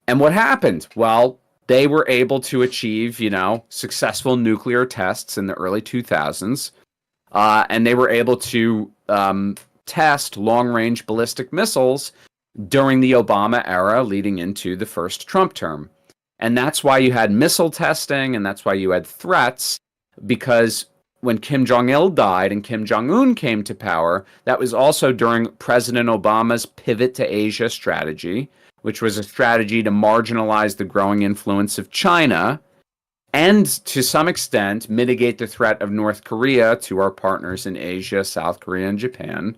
And what happened? Well, they were able to achieve, successful nuclear tests in the early 2000s. And they were able to test long-range ballistic missiles during the Obama era leading into the first Trump term. And that's why you had missile testing, and that's why you had threats, because when Kim Jong-il died and Kim Jong-un came to power, that was also during President Obama's pivot to Asia strategy, which was a strategy to marginalize the growing influence of China and to some extent mitigate the threat of North Korea to our partners in Asia, South Korea, and Japan.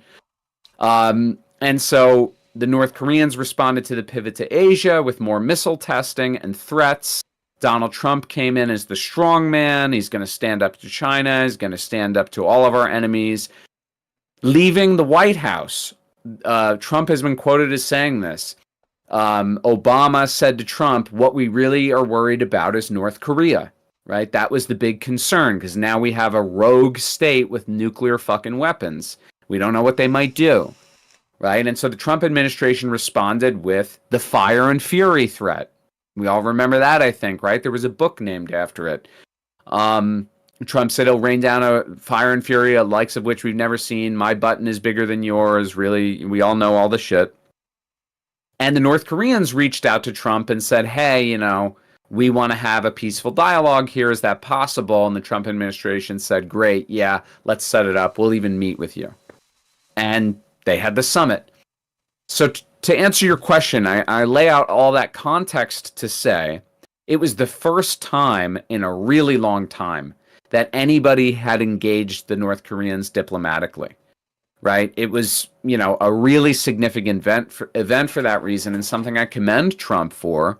And so the North Koreans responded to the pivot to Asia with more missile testing and threats. Donald Trump came in as the strong man. He's going to stand up to China. He's going to stand up to all of our enemies. Leaving the White House, Trump has been quoted as saying this. Obama said to Trump, what we really are worried about is North Korea, right? That was the big concern, because now we have a rogue state with nuclear fucking weapons. We don't know what they might do, right? And so the Trump administration responded with the fire and fury threat. We all remember that, I think, right? There was a book named after it. Trump said he'll rain down a fire and fury, a likes of which we've never seen. My button is bigger than yours. Really, we all know all the shit. And the North Koreans reached out to Trump and said, hey, you know, we want to have a peaceful dialogue here. Is that possible? And the Trump administration said, great, yeah, let's set it up. We'll even meet with you. And they had the summit. So to answer your question, I lay out all that context to say it was the first time in a really long time that anybody had engaged the North Koreans diplomatically, right? It was, you know, a really significant event for that reason, and something I commend Trump for.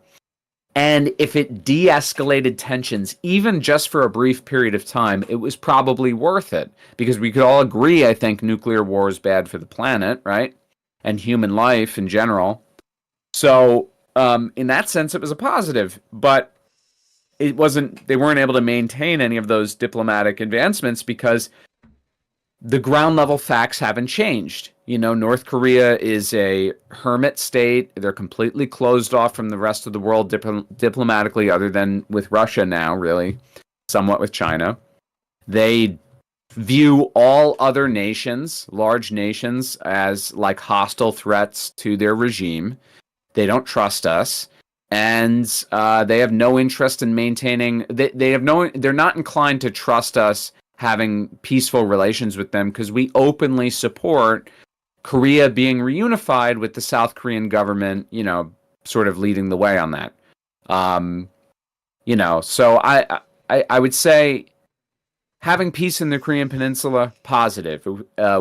And if it de-escalated tensions, even just for a brief period of time, it was probably worth it, because we could all agree, I think, nuclear war is bad for the planet, right? And human life in general. So in that sense, it was a positive, but it wasn't, they weren't able to maintain any of those diplomatic advancements because the ground level facts haven't changed. You know, North Korea is a hermit state. They're completely closed off from the rest of the world diplomatically, other than with Russia now, really, somewhat with China. They view all other nations, large nations, as like hostile threats to their regime. They don't trust us, and they have no interest in maintaining. They're not inclined to trust us having peaceful relations with them, because we openly support Korea being reunified with the South Korean government, you know, sort of leading the way on that. You know, so I would say having peace in the Korean Peninsula, positive.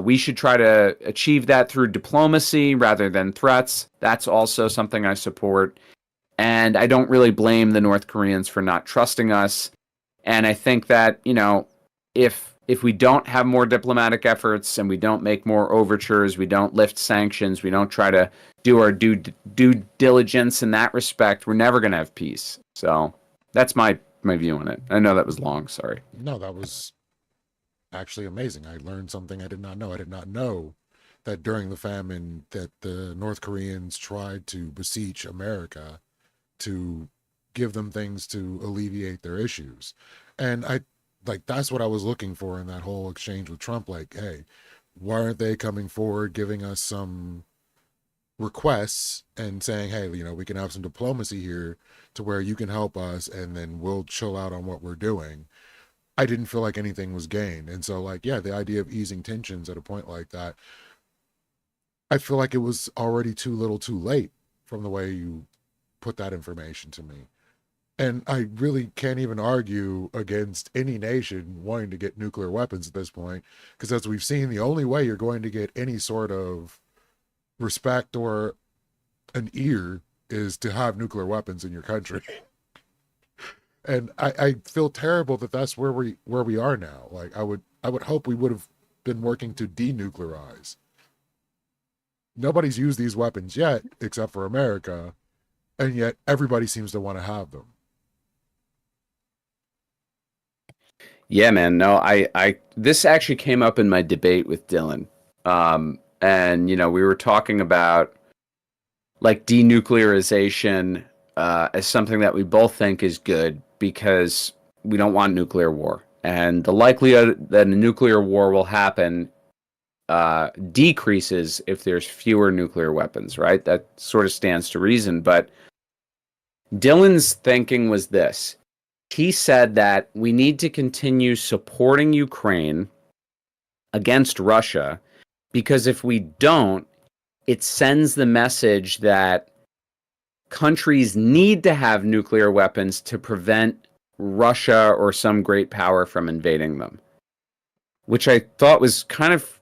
We should try to achieve that through diplomacy rather than threats. That's also something I support. And I don't really blame the North Koreans for not trusting us. And I think that, you know, if we don't have more diplomatic efforts and we don't make more overtures, we don't lift sanctions, we don't try to do our due diligence in that respect, we're never going to have peace. So that's my view on it. I know that was long. Sorry. No, that was actually amazing. I learned something I did not know. I did not know that during the famine that the North Koreans tried to beseech America to give them things to alleviate their issues. And that's what I was looking for in that whole exchange with Trump. Like, hey, why aren't they coming forward, giving us some requests and saying, hey, you know, we can have some diplomacy here to where you can help us and then we'll chill out on what we're doing. I didn't feel like anything was gained. And so, like, yeah, the idea of easing tensions at a point like that, I feel like it was already too little too late from the way you put that information to me. And I really can't even argue against any nation wanting to get nuclear weapons at this point, because as we've seen, the only way you're going to get any sort of respect or an ear is to have nuclear weapons in your country. And I feel terrible that that's where we are now. Like, I would hope we would have been working to denuclearize. Nobody's used these weapons yet, except for America, and yet everybody seems to want to have them. Yeah, man. No, I this actually came up in my debate with Dylan. And, you know, we were talking about like denuclearization as something that we both think is good because we don't want nuclear war. And the likelihood that a nuclear war will happen decreases if there's fewer nuclear weapons, right? That sort of stands to reason. But Dylan's thinking was this. He said that we need to continue supporting Ukraine against Russia because if we don't, it sends the message that countries need to have nuclear weapons to prevent Russia or some great power from invading them, which I thought was kind of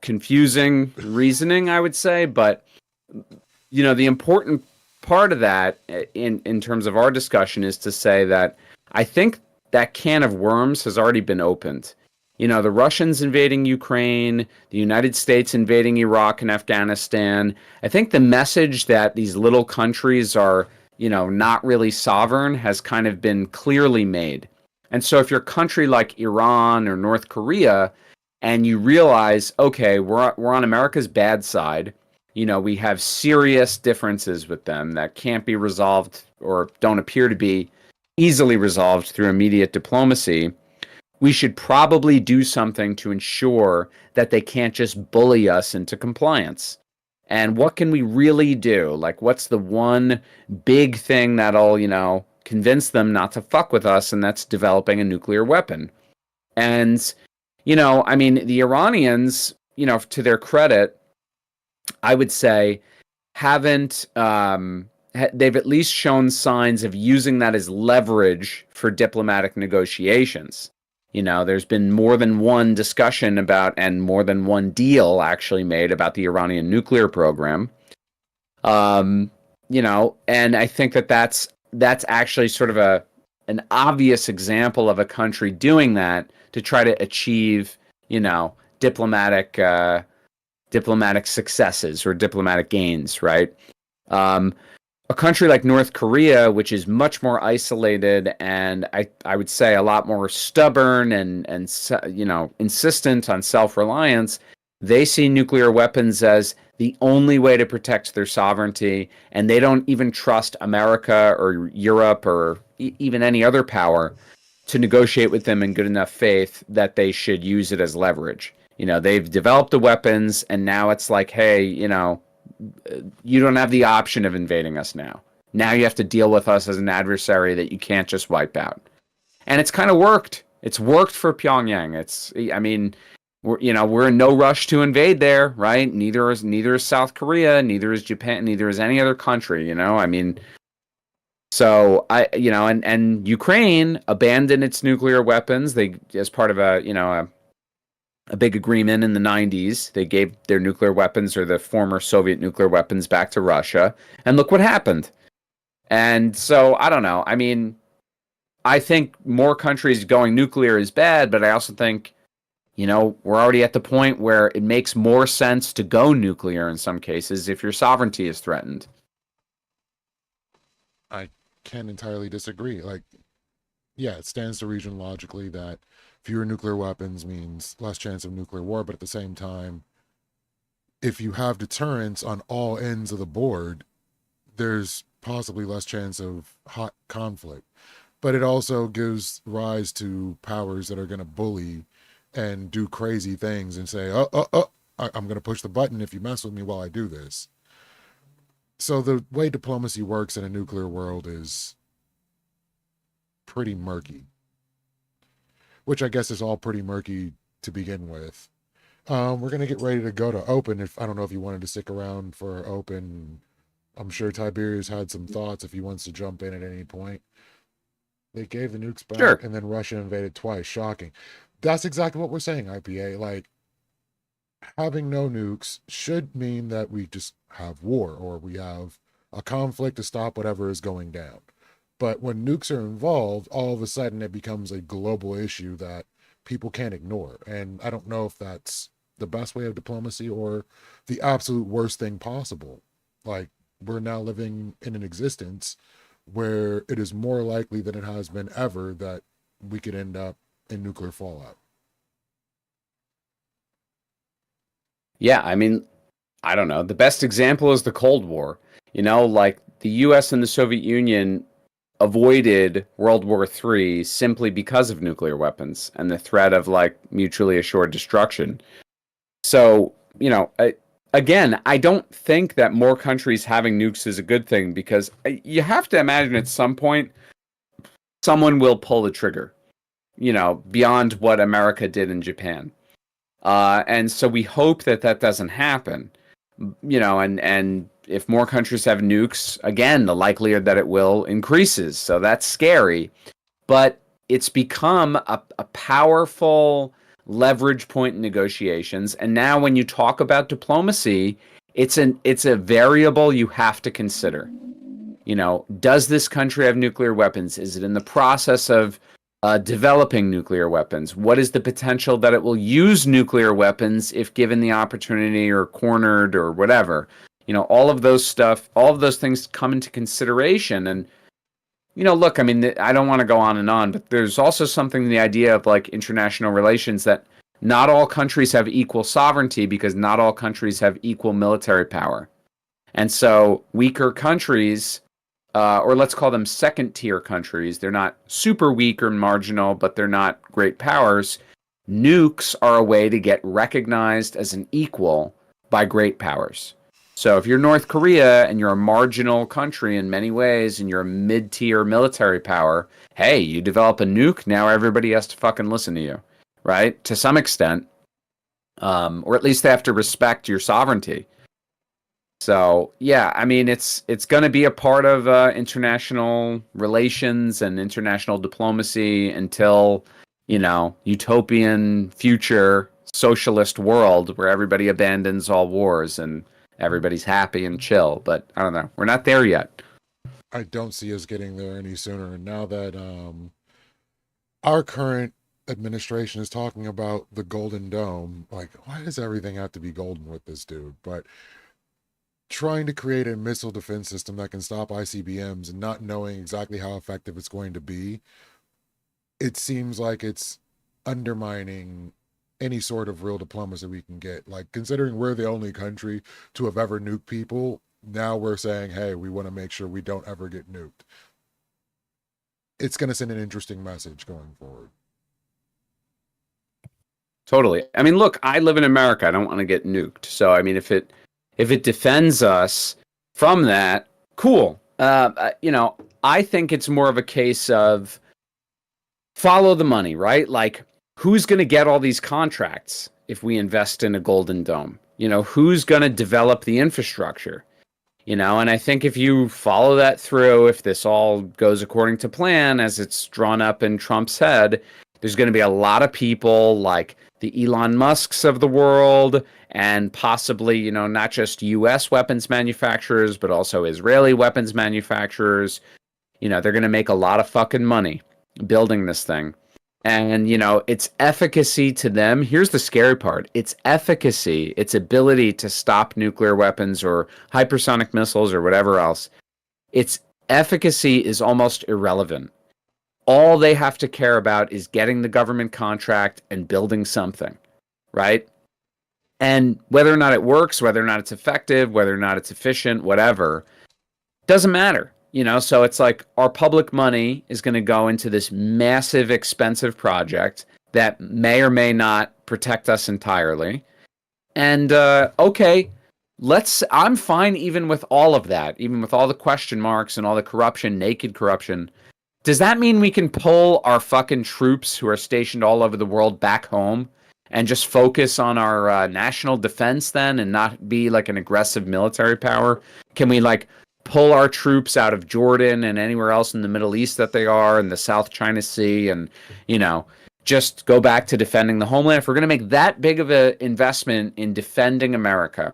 confusing reasoning, I would say. But, the important part of that in terms of our discussion is to say that I think that can of worms has already been opened. The Russians invading Ukraine, the United States invading Iraq and Afghanistan. I think the message that these little countries are, not really sovereign has kind of been clearly made. And so if you're a country like Iran or North Korea and you realize, okay, we're on America's bad side, we have serious differences with them that can't be resolved or don't appear to be easily resolved through immediate diplomacy, we should probably do something to ensure that they can't just bully us into compliance. And what can we really do? Like, what's the one big thing that'll, convince them not to fuck with us? And that's developing a nuclear weapon. And, the Iranians, to their credit, I would say haven't, they've at least shown signs of using that as leverage for diplomatic negotiations. There's been more than one discussion about and more than one deal actually made about the Iranian nuclear program. And I think that's actually sort of an obvious example of a country doing that to try to achieve, diplomatic successes or diplomatic gains, right? A country like North Korea, which is much more isolated and I would say a lot more stubborn and insistent on self-reliance, they see nuclear weapons as the only way to protect their sovereignty, and they don't even trust America or Europe or even any other power to negotiate with them in good enough faith that they should use it as leverage. They've developed the weapons, and now it's like, hey, you don't have the option of invading us now. Now you have to deal with us as an adversary that you can't just wipe out. And it's kind of worked. It's worked for Pyongyang. We're in no rush to invade there, right? Neither is South Korea, neither is Japan, neither is any other country, So and Ukraine abandoned its nuclear weapons. They, as part of a big agreement in the 90s, they gave their nuclear weapons or the former Soviet nuclear weapons back to Russia. And look what happened. And so, I don't know. I think more countries going nuclear is bad, but I also think, we're already at the point where it makes more sense to go nuclear in some cases if your sovereignty is threatened. I can't entirely disagree. It stands to reason logically that fewer nuclear weapons means less chance of nuclear war, but at the same time, if you have deterrence on all ends of the board, there's possibly less chance of hot conflict. But it also gives rise to powers that are going to bully and do crazy things and say, I'm going to push the button if you mess with me while I do this. So the way diplomacy works in a nuclear world is pretty murky, which I guess is all pretty murky to begin with. We're going to get ready to go to open. I don't know if you wanted to stick around for open. I'm sure Tiberius had some thoughts if he wants to jump in at any point. They gave the nukes back, Sure. And then Russia invaded twice. Shocking. That's exactly what we're saying, IPA. Having no nukes should mean that we just have war, or we have a conflict to stop whatever is going down. But when nukes are involved, all of a sudden it becomes a global issue that people can't ignore. And I don't know if that's the best way of diplomacy or the absolute worst thing possible. We're now living in an existence where it is more likely than it has been ever that we could end up in nuclear fallout. Yeah, I don't know. The best example is the Cold War. The US and the Soviet Union avoided World War III simply because of nuclear weapons and the threat of mutually assured destruction. So, again, I don't think that more countries having nukes is a good thing because you have to imagine at some point someone will pull the trigger, beyond what America did in Japan. And so we hope that that doesn't happen, and if more countries have nukes, again, the likelihood that it will increases. So that's scary, but it's become a powerful leverage point in negotiations. And now when you talk about diplomacy, it's a variable you have to consider. Does this country have nuclear weapons? Is it in the process of developing nuclear weapons? What is the potential that it will use nuclear weapons if given the opportunity or cornered or whatever? All of those things come into consideration. And, look, I mean, I don't want to go on and on, but there's also something in the idea of like international relations that not all countries have equal sovereignty because not all countries have equal military power. And so weaker countries, or let's call them second tier countries, they're not super weak or marginal, but they're not great powers. Nukes are a way to get recognized as an equal by great powers. So if you're North Korea and you're a marginal country in many ways and you're a mid-tier military power, hey, you develop a nuke, now everybody has to fucking listen to you, right? To some extent. Or at least they have to respect your sovereignty. So, yeah, I mean, it's going to be a part of international relations and international diplomacy until, utopian future socialist world where everybody abandons all wars and everybody's happy and chill. But I don't know. We're not there yet. I don't see us getting there any sooner. And now that our current administration is talking about the Golden Dome, like, why does everything have to be golden with this dude? But trying to create a missile defense system that can stop ICBMs and not knowing exactly how effective it's going to be, it seems like it's undermining any sort of real diplomacy we can get. Like, considering we're the only country to have ever nuked people, now we're saying, hey, we want to make sure we don't ever get nuked. It's going to send an interesting message going forward. Totally. I mean, look, I live in America. I don't want to get nuked. So, I mean, if it defends us from that, cool. I think it's more of a case of follow the money, right? Like, who's going to get all these contracts if we invest in a Golden Dome? Who's going to develop the infrastructure? And I think if you follow that through, if this all goes according to plan, as it's drawn up in Trump's head, there's going to be a lot of people like the Elon Musks of the world and possibly, not just U.S. weapons manufacturers, but also Israeli weapons manufacturers. They're going to make a lot of fucking money building this thing. And, its efficacy to them, here's the scary part. Its efficacy, its ability to stop nuclear weapons or hypersonic missiles or whatever else, its efficacy is almost irrelevant. All they have to care about is getting the government contract and building something, right? And whether or not it works, whether or not it's effective, whether or not it's efficient, whatever, doesn't matter. So it's like our public money is going to go into this massive, expensive project that may or may not protect us entirely. And, okay, I'm fine even with all of that, even with all the question marks and all the corruption, naked corruption. Does that mean we can pull our fucking troops who are stationed all over the world back home and just focus on our national defense then and not be like an aggressive military power? Can we like pull our troops out of Jordan and anywhere else in the Middle East that they are in the South China Sea and, just go back to defending the homeland? If we're going to make that big of an investment in defending America,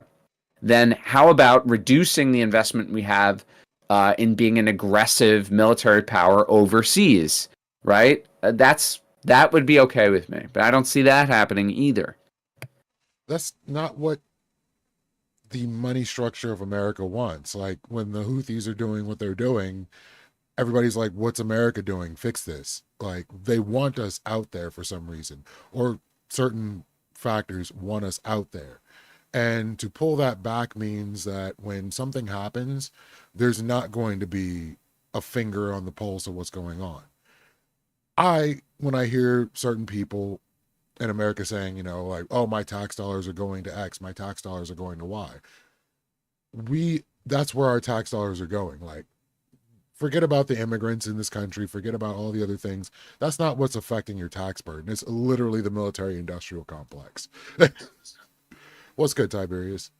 then how about reducing the investment we have in being an aggressive military power overseas, right? That would be okay with me, but I don't see that happening either. That's not what the money structure of America wants. Like, when the Houthis are doing what they're doing, everybody's like, what's America doing? Fix this. Like, they want us out there for some reason, or certain factors want us out there. And to pull that back means that when something happens, there's not going to be a finger on the pulse of what's going on. When I hear certain people and America saying, you know, like, oh, my tax dollars are going to X, my tax dollars are going to Y. That's where our tax dollars are going. Like, forget about the immigrants in this country, forget about all the other things. That's not what's affecting your tax burden. It's literally the military industrial complex. What's good, Tiberius?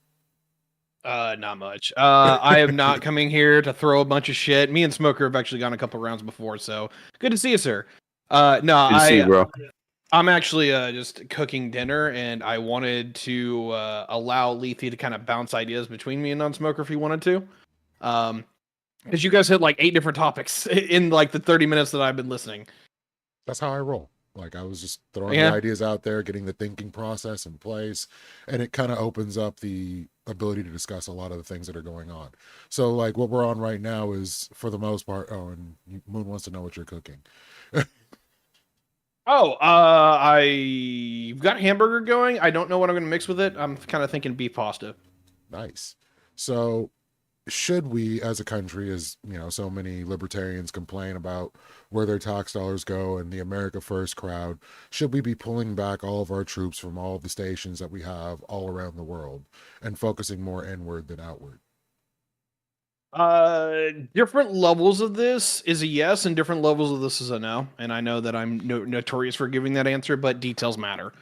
Not much. I am not coming here to throw a bunch of shit. Me and Smoker have actually gone a couple rounds before, so good to see you, sir. No, Good to see you, bro. I'm actually just cooking dinner, and I wanted to allow Lethe to kind of bounce ideas between me and Non-Smoker if he wanted to. Because you guys hit like 8 different topics in like the 30 minutes that I've been listening. That's how I roll. Like, I was just throwing the ideas out there, getting the thinking process in place, and it kind of opens up the ability to discuss a lot of the things that are going on. So, like, what we're on right now is, for the most part, and Moon wants to know what you're cooking. I've got hamburger going. I don't know what I'm going to mix with it. I'm kind of thinking beef pasta. Nice. So, should we, as a country, as you know, so many libertarians complain about where their tax dollars go and the America First crowd, should we be pulling back all of our troops from all of the stations that we have all around the world and focusing more inward than outward? Different levels of this is a yes, and different levels of this is a no. And I know that I'm notorious for giving that answer, but details matter.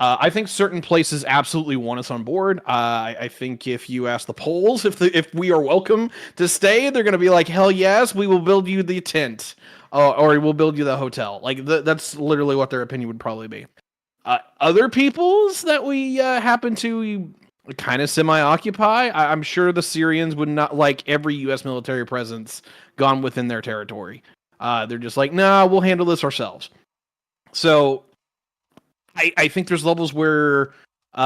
I think certain places absolutely want us on board. I think if you ask the Poles if we are welcome to stay, they're going to be like, hell yes, we will build you the tent, or we'll build you the hotel. Like that's literally what their opinion would probably be. Other peoples that we happen to kind of semi-occupy, I'm sure the Syrians would not like every U.S. military presence gone within their territory. They're just like, nah, we'll handle this ourselves. So I think there's levels where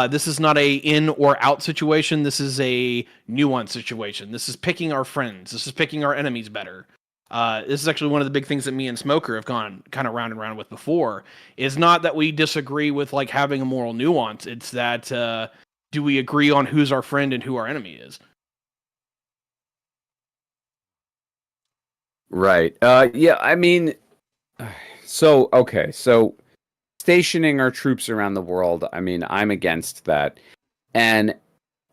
this is not a in or out situation. This is a nuanced situation. This is picking our friends. This is picking our enemies better. This is actually one of the big things that me and Smoker have gone kind of round and round with before. Is not that we disagree with like having a moral nuance. It's that do we agree on who's our friend and who our enemy is? Right. Yeah, I mean, so stationing our troops around the world, I mean, I'm against that. And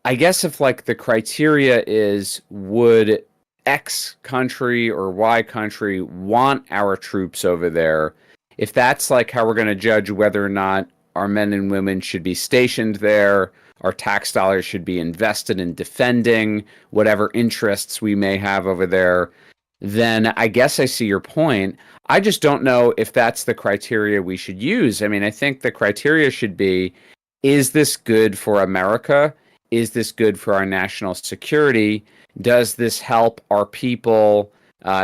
I guess if like the criteria is, would X country or Y country want our troops over there, if that's like how we're going to judge whether or not our men and women should be stationed there, our tax dollars should be invested in defending whatever interests we may have over there, then I guess I see your point. I just don't know if that's the criteria we should use. I mean, I think the criteria should be, is this good for America? Is this good for our national security? Does this help our people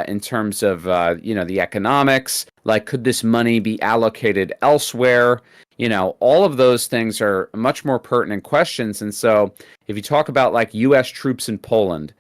in terms of, the economics? Like, could this money be allocated elsewhere? You know, all of those things are much more pertinent questions. And so if you talk about like U.S. troops in Poland,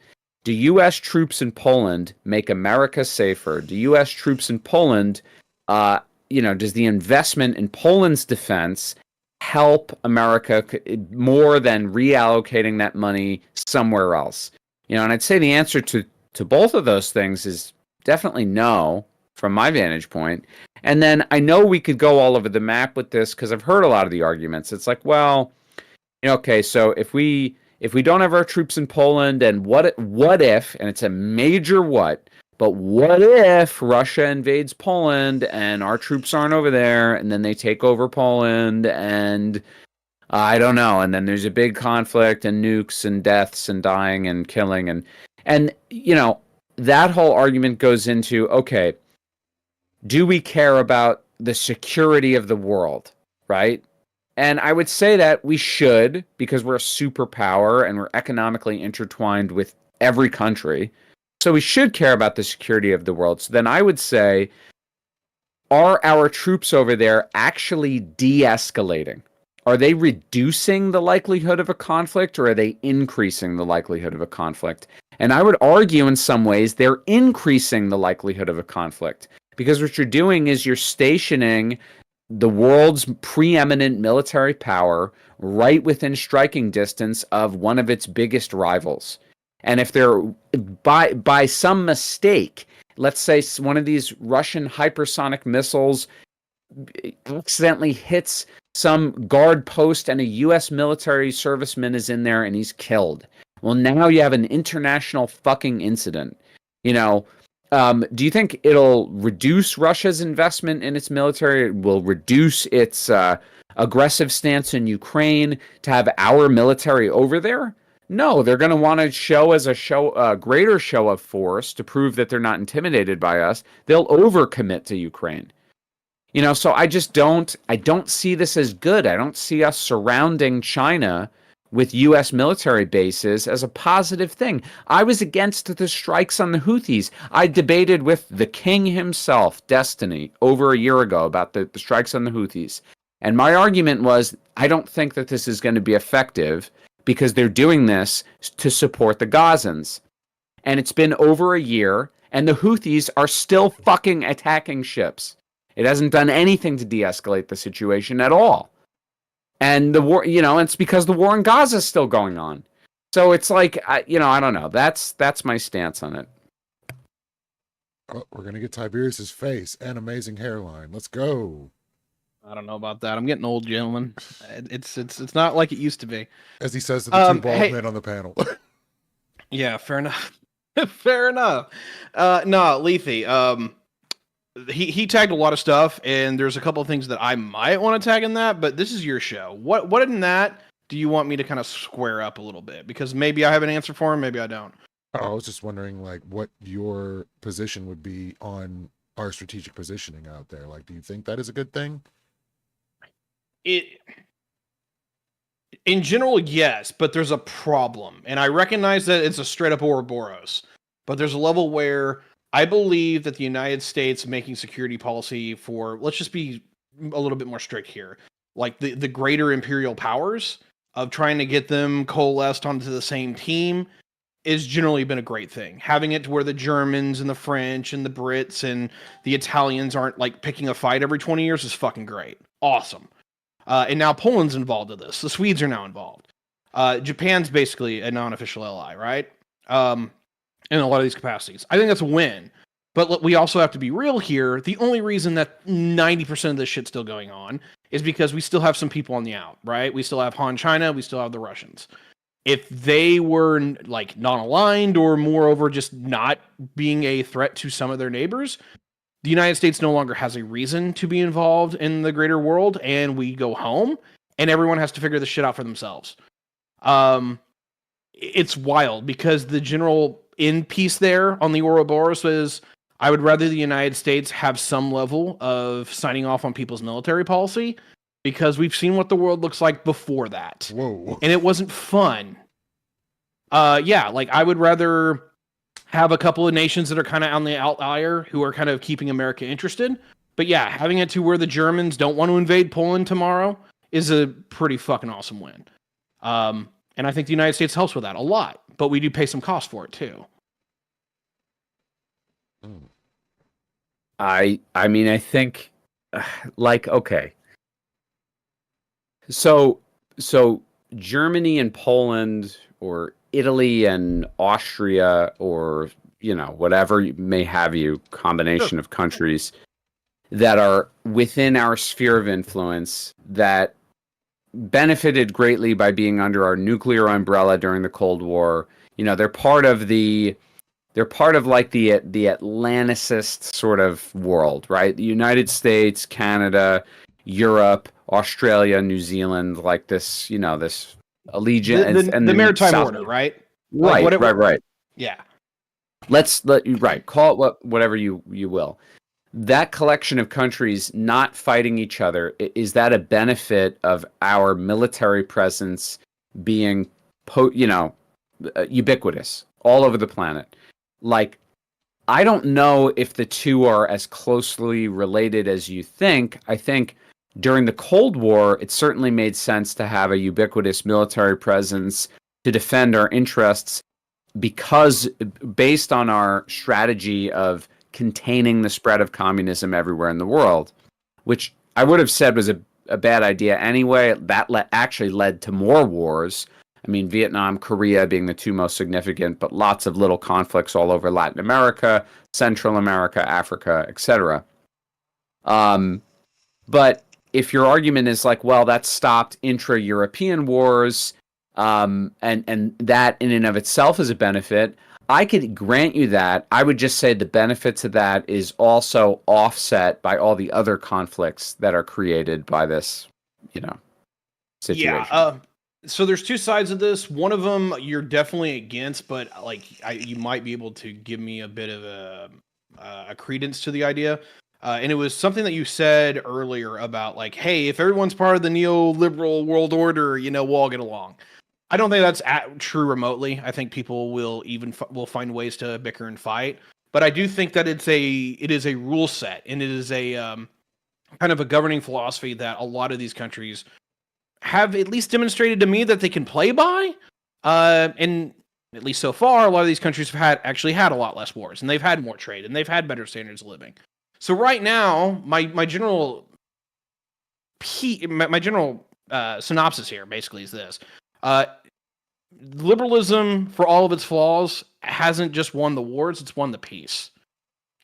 do U.S. troops in Poland make America safer? Do U.S. troops in Poland, does the investment in Poland's defense help America more than reallocating that money somewhere else? You know, and I'd say the answer to both of those things is definitely no, from my vantage point. And then I know we could go all over the map with this because I've heard a lot of the arguments. It's like, well, okay, so if we don't have our troops in Poland, and what if, and it's a major what, but what if Russia invades Poland and our troops aren't over there, and then they take over Poland, and I don't know, and then there's a big conflict and nukes and deaths and dying and killing, and that whole argument goes into, okay, do we care about the security of the world, right? And I would say that we should, because we're a superpower and we're economically intertwined with every country. So we should care about the security of the world. So then I would say, are our troops over there actually de-escalating? Are they reducing the likelihood of a conflict, or are they increasing the likelihood of a conflict? And I would argue in some ways they're increasing the likelihood of a conflict, because what you're doing is you're stationing the world's preeminent military power right within striking distance of one of its biggest rivals. And if they're, by some mistake, let's say one of these Russian hypersonic missiles accidentally hits some guard post and a U.S. military serviceman is in there and he's killed. Well, now you have an international fucking incident. You know, do you think it'll reduce Russia's investment in its military? It will reduce its aggressive stance in Ukraine to have our military over there? No, they're going to want to show as a greater show of force to prove that they're not intimidated by us. They'll overcommit to Ukraine. You know, so I don't see this as good. I don't see us surrounding China with U.S. military bases as a positive thing. I was against the strikes on the Houthis. I debated with the king himself, Destiny, over a year ago about the strikes on the Houthis. And my argument was, I don't think that this is going to be effective because they're doing this to support the Gazans. And it's been over a year, and the Houthis are still fucking attacking ships. It hasn't done anything to de-escalate the situation at all. And the war, you know, it's because the war in Gaza is still going on. So it's like, I don't know. That's my stance on it. Oh, we're gonna get Tiberius's face and amazing hairline. Let's go. I don't know about that. I'm getting old, gentlemen. It's not like it used to be. As he says to the two bald hey- men on the panel. Yeah, fair enough. Fair enough. No, Lethe. He tagged a lot of stuff, and there's a couple of things that I might want to tag in that, but this is your show. What in that do you want me to kind of square up a little bit? Because maybe I have an answer for him, maybe I don't. I was just wondering, like, what your position would be on our strategic positioning out there. Like, do you think that is a good thing? In general, yes, but there's a problem, and I recognize that it's a straight up Ouroboros, but there's a level where I believe that the United States making security policy for, let's just be a little bit more strict here, like the greater imperial powers of trying to get them coalesced onto the same team is generally been a great thing. Having it to where the Germans and the French and the Brits and the Italians aren't like picking a fight every 20 years is fucking great. Awesome. And now Poland's involved in this. The Swedes are now involved. Japan's basically a non-official ally, right? In a lot of these capacities. I think that's a win. But we also have to be real here. The only reason that 90% of this shit's still going on is because we still have some people on the out, right? We still have Han China, we still have the Russians. If they were like non-aligned or moreover just not being a threat to some of their neighbors, the United States no longer has a reason to be involved in the greater world, and we go home, and everyone has to figure this shit out for themselves. It's wild because the general end piece there on the Ouroboros is, I would rather the United States have some level of signing off on people's military policy because we've seen what the world looks like before that. Whoa. And it wasn't fun. Yeah, like I would rather have a couple of nations that are kind of on the outlier who are kind of keeping America interested. But yeah, having it to where the Germans don't want to invade Poland tomorrow is a pretty fucking awesome win. And I think the United States helps with that a lot, but we do pay some cost for it too. I mean, I think, like, okay. So Germany and Poland, or Italy and Austria, or, you know, whatever may have you, combination of countries that are within our sphere of influence that benefited greatly by being under our nuclear umbrella during the Cold War. You know, they're part of like the Atlanticist sort of world, right? The United States, Canada, Europe, Australia, New Zealand, like this, you know, this allegiance the maritime order, right? Right, like right. Yeah. Call it whatever you will. That collection of countries not fighting each other, is that a benefit of our military presence being ubiquitous all over the planet? Like, I don't know if the two are as closely related as you think. I think during the Cold War, it certainly made sense to have a ubiquitous military presence to defend our interests, because based on our strategy of containing the spread of communism everywhere in the world, which I would have said was a bad idea anyway. That actually led to more wars. I mean, Vietnam, Korea being the two most significant, but lots of little conflicts all over Latin America, Central America, Africa, etc. But if your argument is like, well, that stopped intra-European wars, and that in and of itself is a benefit, I could grant you that. I would just say the benefit to that is also offset by all the other conflicts that are created by this, situation. Yeah. So there's two sides of this. One of them you're definitely against, but like you might be able to give me a bit of a credence to the idea. And it was something that you said earlier about like, hey, if everyone's part of the neoliberal world order, we'll all get along. I don't think that's true remotely. I think people will will find ways to bicker and fight. But I do think that it is a rule set, and it is a kind of a governing philosophy that a lot of these countries have at least demonstrated to me that they can play by. And at least so far, a lot of these countries have actually had a lot less wars, and they've had more trade, and they've had better standards of living. So right now, my general synopsis here basically is this. Liberalism, for all of its flaws, hasn't just won the wars, it's won the peace.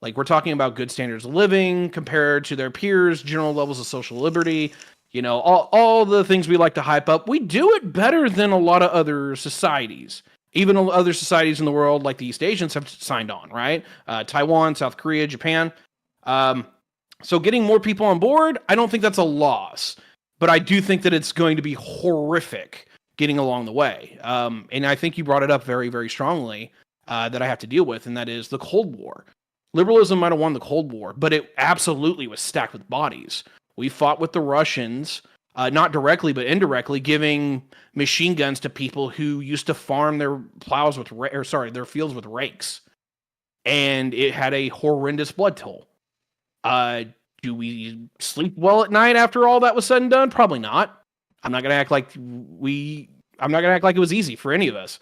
Like, we're talking about good standards of living compared to their peers, general levels of social liberty, all the things we like to hype up. We do it better than a lot of other societies. Even other societies in the world, like the East Asians, have signed on, right? Taiwan, South Korea, Japan. So getting more people on board, I don't think that's a loss. But I do think that it's going to be horrific getting along the way. And I think you brought it up very, very strongly that I have to deal with, and that is the Cold War. Liberalism might have won the Cold War, but it absolutely was stacked with bodies. We fought with the Russians, not directly, but indirectly, giving machine guns to people who used to farm their their fields with rakes. And it had a horrendous blood toll. Do we sleep well at night after all that was said and done? Probably not. I'm not gonna act like it was easy for any of us.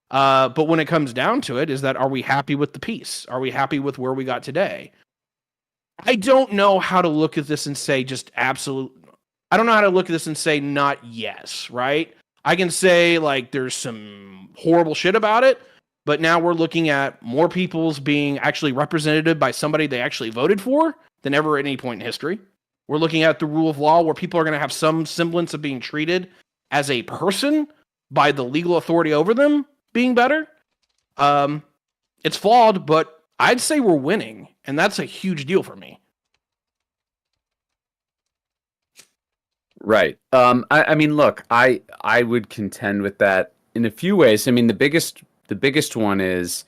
But when it comes down to it, are we happy with the peace? Are we happy with where we got today? I don't know how to look at this and say I don't know how to look at this and say not yes, right? I can say like there's some horrible shit about it, but now we're looking at more people's being actually represented by somebody they actually voted for than ever at any point in history. We're looking at the rule of law where people are going to have some semblance of being treated as a person by the legal authority over them being better. It's flawed, but I'd say we're winning, and that's a huge deal for me. Right. I mean, look, I would contend with that in a few ways. I mean, the biggest one is,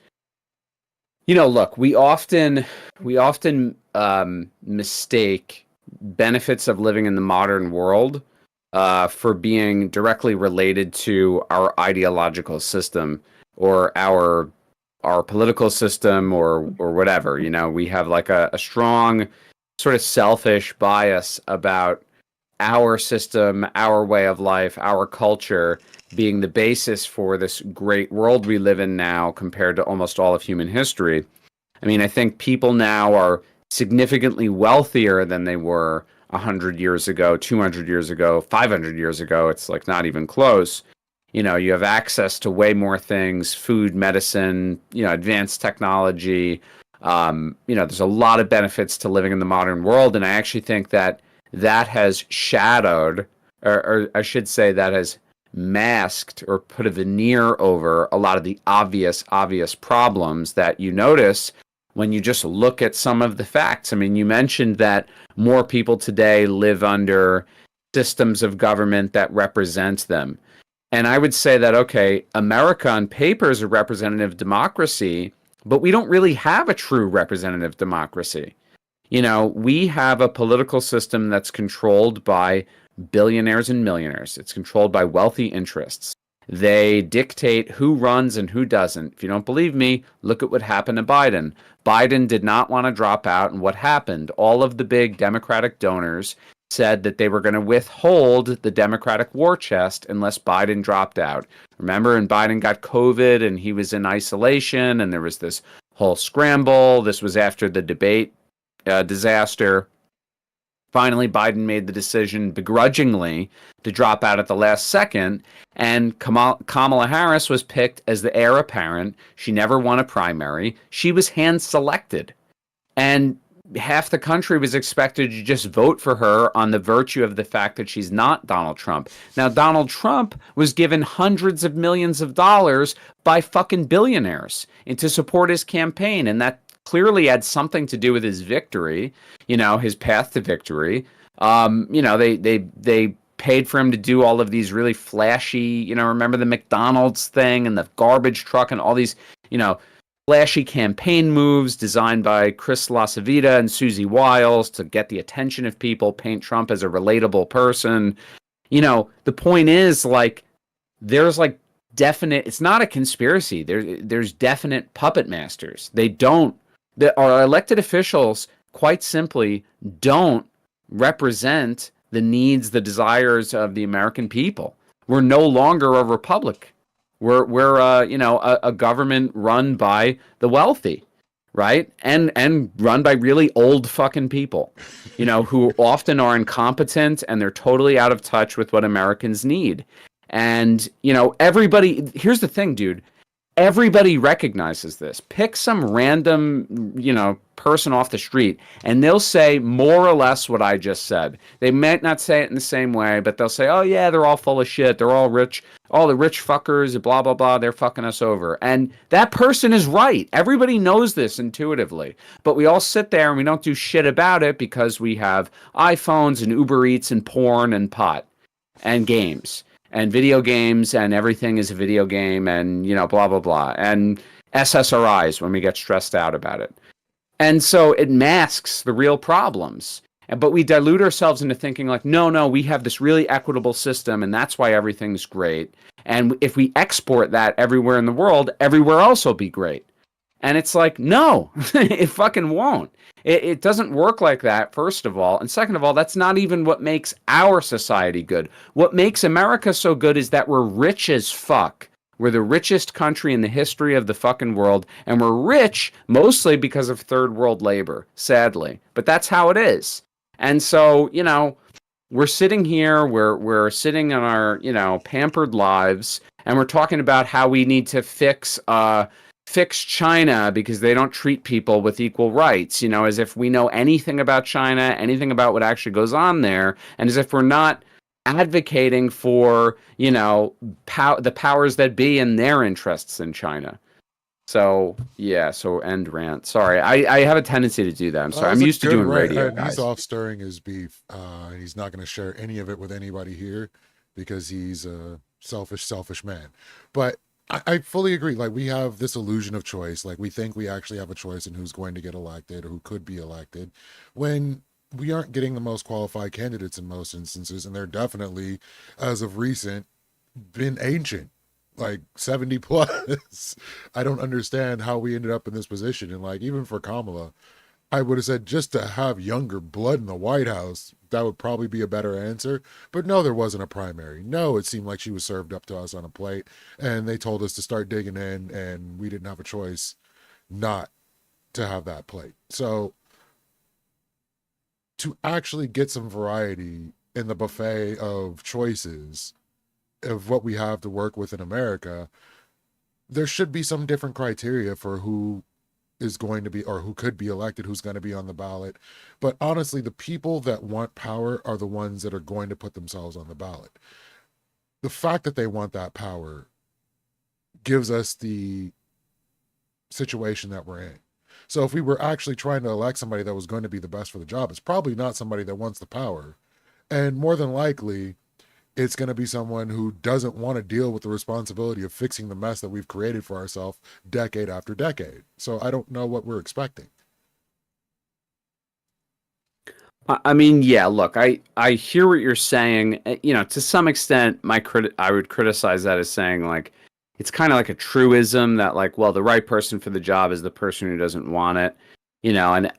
look, we often mistake benefits of living in the modern world for being directly related to our ideological system or our political system or whatever. We have like a strong sort of selfish bias about our system, our way of life, our culture being the basis for this great world we live in now compared to almost all of human history. I mean, I think people now are significantly wealthier than they were 100 years ago, 200 years ago, 500 years ago. It's like not even close. You have access to way more things, food, medicine, advanced technology. There's a lot of benefits to living in the modern world. And I actually think that has shadowed, or I should say that has masked or put a veneer over a lot of the obvious problems that you notice when you just look at some of the facts. I mean, you mentioned that more people today live under systems of government that represent them. And I would say that, okay, America on paper is a representative democracy, but we don't really have a true representative democracy. We have a political system that's controlled by billionaires and millionaires. It's controlled by wealthy interests. They dictate who runs and who doesn't. If you don't believe me, look at what happened to Biden. Biden did not want to drop out, and what happened? All of the big Democratic donors said that they were going to withhold the Democratic war chest unless Biden dropped out. Remember, and Biden got COVID, and he was in isolation, and there was this whole scramble. This was after the debate disaster. Finally, Biden made the decision begrudgingly to drop out at the last second, and Kamala Harris was picked as the heir apparent. She never won a primary. She was hand-selected. And half the country was expected to just vote for her on the virtue of the fact that she's not Donald Trump. Now, Donald Trump was given hundreds of millions of dollars by fucking billionaires and to support his campaign, and that clearly had something to do with his victory, his path to victory. They paid for him to do all of these really flashy, remember the McDonald's thing and the garbage truck and all these, flashy campaign moves designed by Chris LaCivita and Susie Wiles to get the attention of people, paint Trump as a relatable person. The point is, like, there's like definite, it's not a conspiracy. There's definite puppet masters. Our elected officials quite simply don't represent the needs, the desires of the American people. We're no longer a republic. We're a government run by the wealthy, right? And run by really old fucking people, who often are incompetent and they're totally out of touch with what Americans need. And, everybody, here's the thing, dude. Everybody recognizes this. Pick some random, person off the street, and they'll say more or less what I just said. They might not say it in the same way, but they'll say, oh, yeah, they're all full of shit. They're all rich. All the rich fuckers, blah, blah, blah, they're fucking us over. And that person is right. Everybody knows this intuitively. But we all sit there and we don't do shit about it because we have iPhones and Uber Eats and porn and pot and games. And video games, and everything is a video game, and, blah, blah, blah. And SSRIs when we get stressed out about it. And so it masks the real problems. But we dilute ourselves into thinking like, no, we have this really equitable system, and that's why everything's great. And if we export that everywhere in the world, everywhere else will be great. And it's like, no, it fucking won't. It doesn't work like that, first of all. And second of all, that's not even what makes our society good. What makes America so good is that we're rich as fuck. We're the richest country in the history of the fucking world. And we're rich mostly because of third world labor, sadly. But that's how it is. And so, we're sitting here, we're sitting on our, pampered lives, and we're talking about how we need to fix China because they don't treat people with equal rights, as if we know anything about China, anything about what actually goes on there, and as if we're not advocating for, the powers that be and their interests in China. So, yeah, end rant. Sorry, I have a tendency to do that. I'm sorry. I'm used to doing radio, guys. He's off stirring his beef, and he's not going to share any of it with anybody here because he's a selfish man. But I fully agree. Like, we have this illusion of choice. Like, we think we actually have a choice in who's going to get elected or who could be elected when we aren't getting the most qualified candidates in most instances. And they're definitely, as of recent, been ancient, like 70 plus. I don't understand how we ended up in this position. And like, even for Kamala, I would have said just to have younger blood in the White House, that would probably be a better answer. But no, there wasn't a primary. No, it seemed like she was served up to us on a plate, and they told us to start digging in, and we didn't have a choice not to have that plate. So to actually get some variety in the buffet of choices of what we have to work with in America, there should be some different criteria for who is going to be, or who could be elected, who's going to be on the ballot. But honestly, the people that want power are the ones that are going to put themselves on the ballot. The fact that they want that power gives us the situation that we're in. So if we were actually trying to elect somebody that was going to be the best for the job, it's probably not somebody that wants the power. And more than likely, it's going to be someone who doesn't want to deal with the responsibility of fixing the mess that we've created for ourselves decade after decade. So I don't know what we're expecting. I mean, yeah, look, I hear what you're saying. To some extent, I would criticize that as saying, like, it's kind of like a truism that, like, well, the right person for the job is the person who doesn't want it, and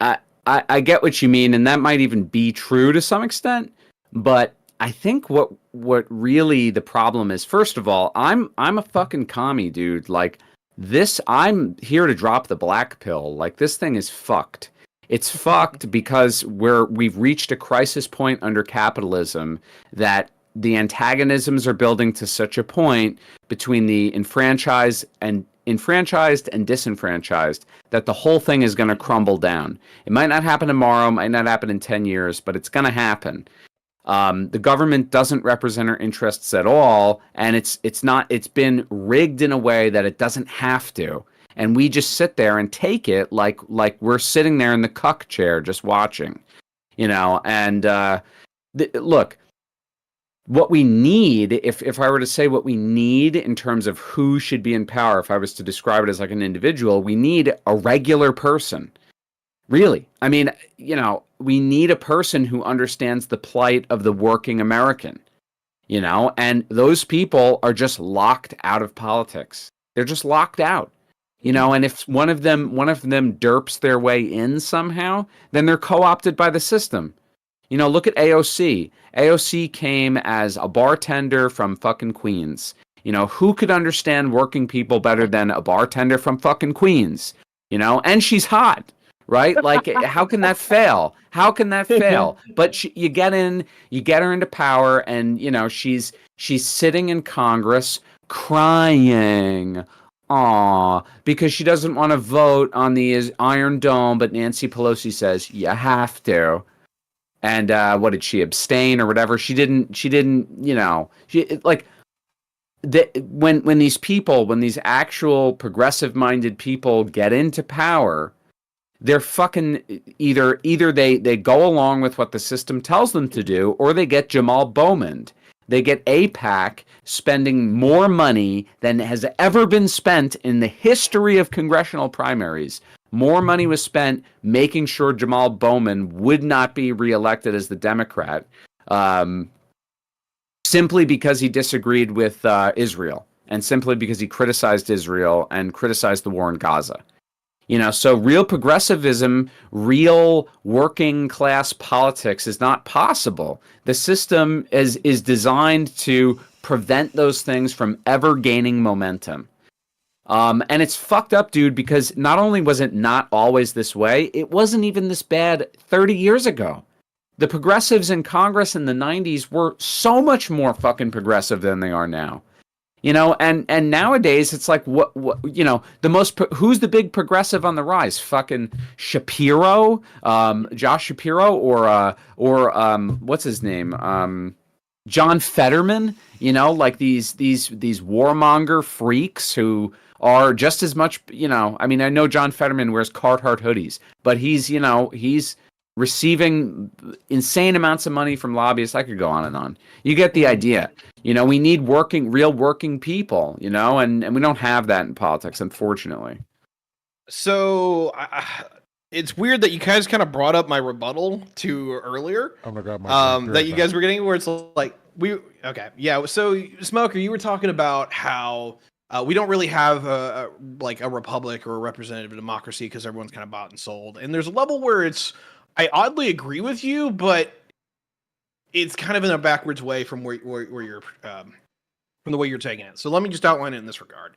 I get what you mean, and that might even be true to some extent, but I think what really the problem is, first of all, I'm a fucking commie, dude. Like, this, I'm here to drop the black pill. Like, this thing is fucked. It's fucked because we've reached a crisis point under capitalism that the antagonisms are building to such a point between the enfranchised and enfranchised and disenfranchised, that the whole thing is going to crumble down. It might not happen tomorrow, might not happen in 10 years, but it's going to happen. The government doesn't represent our interests at all, and it's been rigged in a way that it doesn't have to. And we just sit there and take it like we're sitting there in the cuck chair just watching, and look, what we need, if I were to say what we need in terms of who should be in power, if I was to describe it as like an individual, we need a regular person. Really. I mean, we need a person who understands the plight of the working American, and those people are just locked out of politics. They're just locked out, and if one of them derps their way in somehow, then they're co-opted by the system. Look at AOC. AOC came as a bartender from fucking Queens. Who could understand working people better than a bartender from fucking Queens? And she's hot, right? Like, how can that fail? How can that fail? But you get her into power, and she's sitting in Congress crying, because she doesn't want to vote on the Iron Dome, but Nancy Pelosi says you have to. And what did she abstain or whatever? She didn't. When these actual progressive-minded people get into power, they're fucking either they go along with what the system tells them to do, or they get Jamal Bowman. They get AIPAC spending more money than has ever been spent in the history of congressional primaries. More money was spent making sure Jamal Bowman would not be reelected as the Democrat, simply because he disagreed with Israel, and simply because he criticized Israel and criticized the war in Gaza. So real progressivism, real working class politics is not possible. The system is designed to prevent those things from ever gaining momentum. And it's fucked up, dude, because not only was it not always this way, it wasn't even this bad 30 years ago. The progressives in Congress in the 90s were so much more fucking progressive than they are now. And nowadays it's like, who's the big progressive on the rise? Fucking Shapiro, Josh Shapiro, or what's his name? John Fetterman, like these warmonger freaks who are just as much, I mean, I know John Fetterman wears Carhartt hoodies, but he's receiving insane amounts of money from lobbyists. I could go on and on. You get the idea. We need real working people, and we don't have that in politics, unfortunately. So it's weird that you guys kind of brought up my rebuttal to earlier. Oh my God, that you guys were getting, where it's like okay, yeah. So Smoker, you were talking about how we don't really have a republic or a representative democracy because everyone's kind of bought and sold, and there's a level where I oddly agree with you, but it's kind of in a backwards way from where you're from the way you're taking it. So let me just outline it in this regard.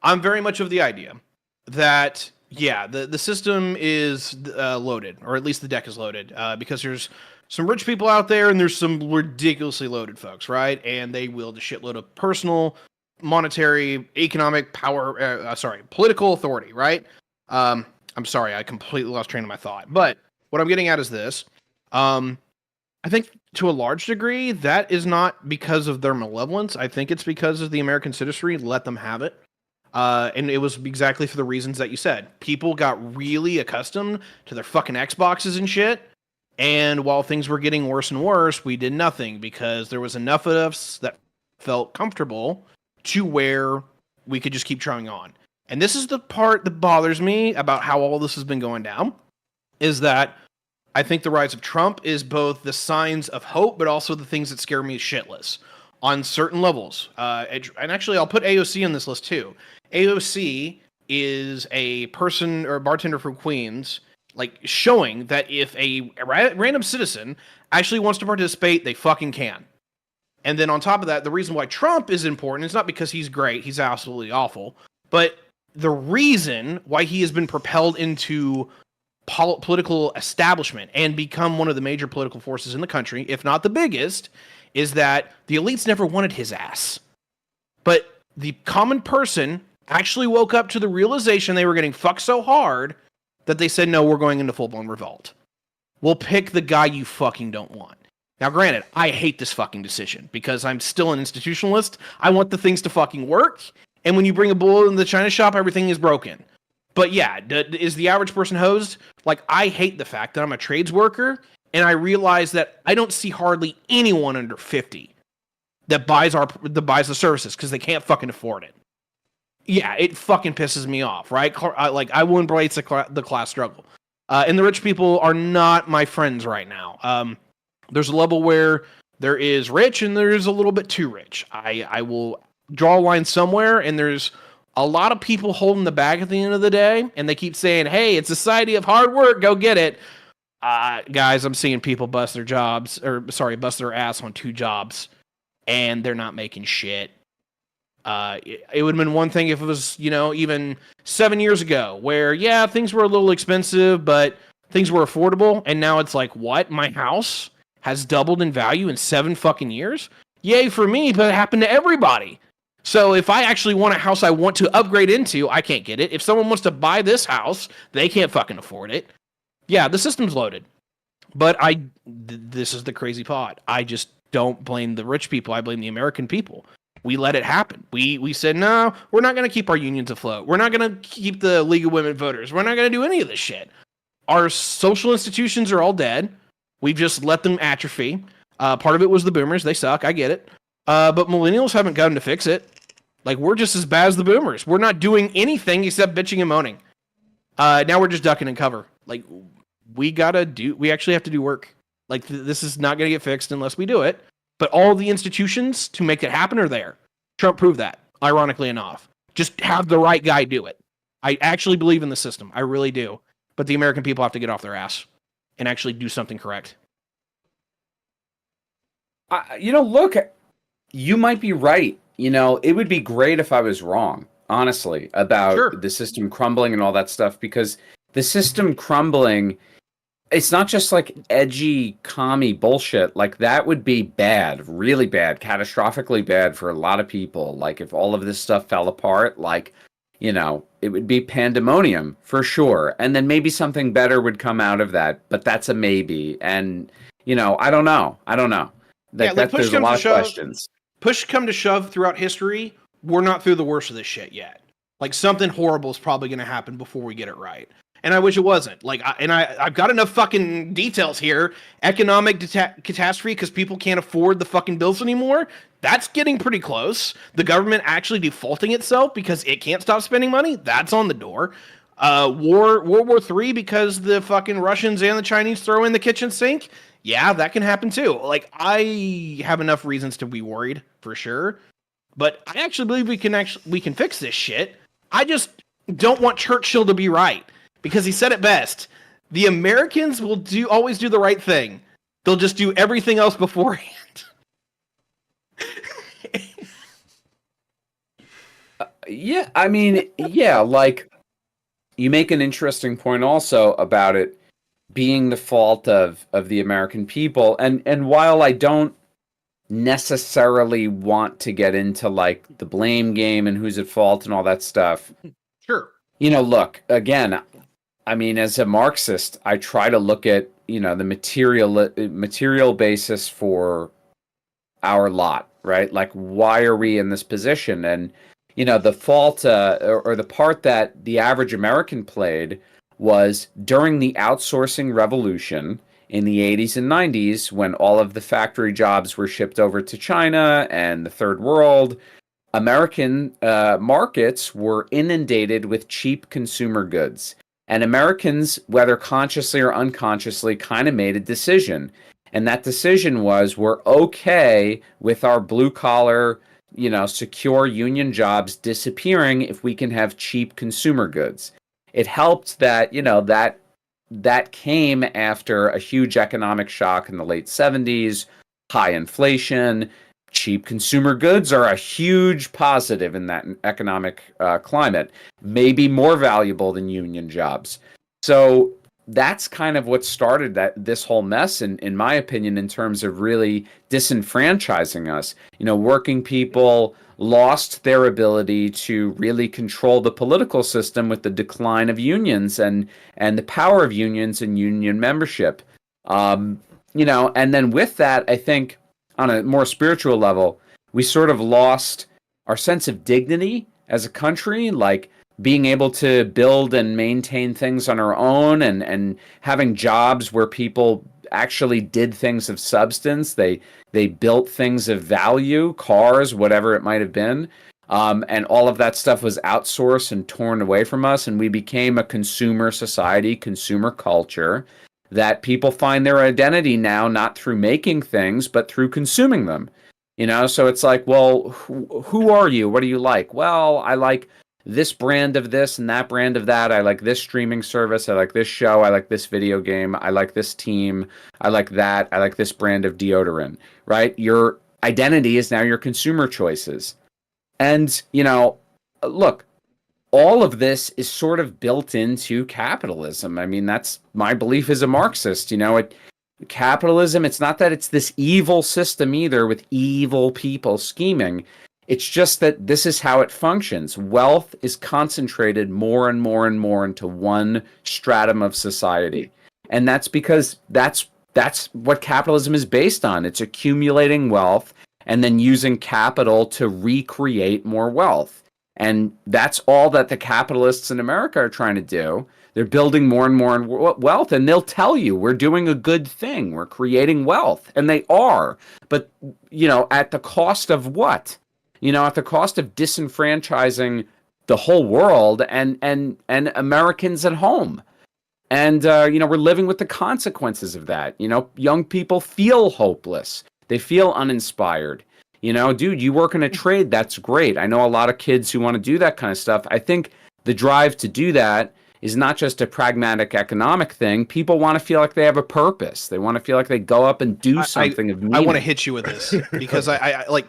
I'm very much of the idea that the system is loaded, or at least the deck is loaded, because there's some rich people out there and there's some ridiculously loaded folks, right? And they wield a shitload of personal, monetary, economic power, political authority, right? I'm sorry, I completely lost train of my thought. But what I'm getting at is this. I think to a large degree, that is not because of their malevolence. I think it's because of the American citizenry let them have it. And it was exactly for the reasons that you said. People got really accustomed to their fucking Xboxes and shit. And while things were getting worse and worse, we did nothing because there was enough of us that felt comfortable to where we could just keep trying on. And this is the part that bothers me about how all this has been going down, is that I think the rise of Trump is both the signs of hope, but also the things that scare me shitless on certain levels. And actually, I'll put AOC on this list too. AOC is a person or a bartender from Queens, like showing that if a random citizen actually wants to participate, they fucking can. And then on top of that, the reason why Trump is important is not because he's great, he's absolutely awful, but the reason why he has been propelled into political establishment and become one of the major political forces in the country, if not the biggest, is that the elites never wanted his ass. But the common person actually woke up to the realization they were getting fucked so hard that they said, no, we're going into full-blown revolt. We'll pick the guy you fucking don't want. Now, granted, I hate this fucking decision because I'm still an institutionalist. I want the things to fucking work. And when you bring a bull in the China shop, everything is broken. But yeah, is the average person hosed? Like, I hate the fact that I'm a trades worker, and I realize that I don't see hardly anyone under 50 that buys the services because they can't fucking afford it. Yeah, it fucking pisses me off, right? I will embrace the class struggle. And the rich people are not my friends right now. There's a level where there is rich and there's a little bit too rich. I will draw a line somewhere, and there's a lot of people holding the bag at the end of the day, and they keep saying, hey, it's a society of hard work, go get it. Guys, I'm seeing people bust their ass on 2 jobs, and they're not making shit. It would have been one thing if it was, even 7 years ago, where, yeah, things were a little expensive, but things were affordable, and now it's like, what? My house has doubled in value in 7 fucking years? Yay for me, but it happened to everybody. So if I actually want a house I want to upgrade into, I can't get it. If someone wants to buy this house, they can't fucking afford it. Yeah, the system's loaded. But this is the crazy part. I just don't blame the rich people. I blame the American people. We let it happen. We said, no, we're not going to keep our unions afloat. We're not going to keep the League of Women Voters. We're not going to do any of this shit. Our social institutions are all dead. We've just let them atrophy. Part of it was the boomers. They suck. I get it. But millennials haven't gotten to fix it. Like, we're just as bad as the boomers. We're not doing anything except bitching and moaning. Now we're just ducking and cover. Like, we actually have to do work. Like, this is not going to get fixed unless we do it. But all the institutions to make it happen are there. Trump proved that, ironically enough. Just have the right guy do it. I actually believe in the system. I really do. But the American people have to get off their ass and actually do something correct. Look, you might be right. It would be great if I was wrong, honestly, about the system crumbling and all that stuff, because the system crumbling, it's not just like edgy, commie bullshit. Like, that would be bad, really bad, catastrophically bad for a lot of people. Like, if all of this stuff fell apart, like, it would be pandemonium for sure. And then maybe something better would come out of that. But that's a maybe. And, I don't know. There's a lot of questions. Push come to shove throughout history, we're not through the worst of this shit yet. Like, something horrible is probably going to happen before we get it right. And I wish it wasn't. Like, I've got enough fucking details here. Economic catastrophe because people can't afford the fucking bills anymore. That's getting pretty close. The government actually defaulting itself because it can't stop spending money. That's on the door. World War III because the fucking Russians and the Chinese throw in the kitchen sink. Yeah, that can happen too. Like, I have enough reasons to be worried for sure. But I actually believe we can fix this shit. I just don't want Churchill to be right. Because he said it best. The Americans will always do the right thing. They'll just do everything else beforehand. Yeah, I mean, yeah, like, you make an interesting point also about it being the fault of the American people. And while I don't necessarily want to get into, like, the blame game and who's at fault and all that stuff. Sure. Look, again, I mean, as a Marxist, I try to look at, the material basis for our lot, right? Like, why are we in this position? And, the fault or the part that the average American played was during the outsourcing revolution in the 80s and 90s, when all of the factory jobs were shipped over to China and the third world, American markets were inundated with cheap consumer goods. And Americans, whether consciously or unconsciously, kind of made a decision. And that decision was, we're okay with our blue-collar, secure union jobs disappearing if we can have cheap consumer goods. It helped that, that came after a huge economic shock in the late 70s, high inflation. Cheap consumer goods are a huge positive in that economic climate, maybe more valuable than union jobs. So that's kind of what started this whole mess, in my opinion, in terms of really disenfranchising us. Working people, lost their ability to really control the political system with the decline of unions and the power of unions and union membership. And then with that, I think on a more spiritual level, we sort of lost our sense of dignity as a country, like being able to build and maintain things on our own and having jobs where people actually did things of substance. They built things of value, cars, whatever it might have been. And all of that stuff was outsourced and torn away from us. And we became a consumer society, consumer culture, that people find their identity now, not through making things, but through consuming them. So it's like, well, who are you? What do you like? Well, I like this brand of this and that brand of that. I like this streaming service. I like this show. I like this video game. I like this team. I like that. I like this brand of deodorant, right? Your identity is now your consumer choices. And, look, all of this is sort of built into capitalism. I mean, that's my belief as a Marxist. Capitalism, it's not that it's this evil system either with evil people scheming. It's just that this is how it functions. Wealth is concentrated more and more and more into one stratum of society. And that's because that's what capitalism is based on. It's accumulating wealth and then using capital to recreate more wealth. And that's all that the capitalists in America are trying to do. They're building more and more wealth, and they'll tell you we're doing a good thing. We're creating wealth, and they are. But, at the cost of what? At the cost of disenfranchising the whole world and Americans at home. And, we're living with the consequences of that. Young people feel hopeless. They feel uninspired. Dude, you work in a trade, that's great. I know a lot of kids who want to do that kind of stuff. I think the drive to do that is not just a pragmatic economic thing. People want to feel like they have a purpose. They want to feel like they go up and do something of meaning. I want to hit you with this because I think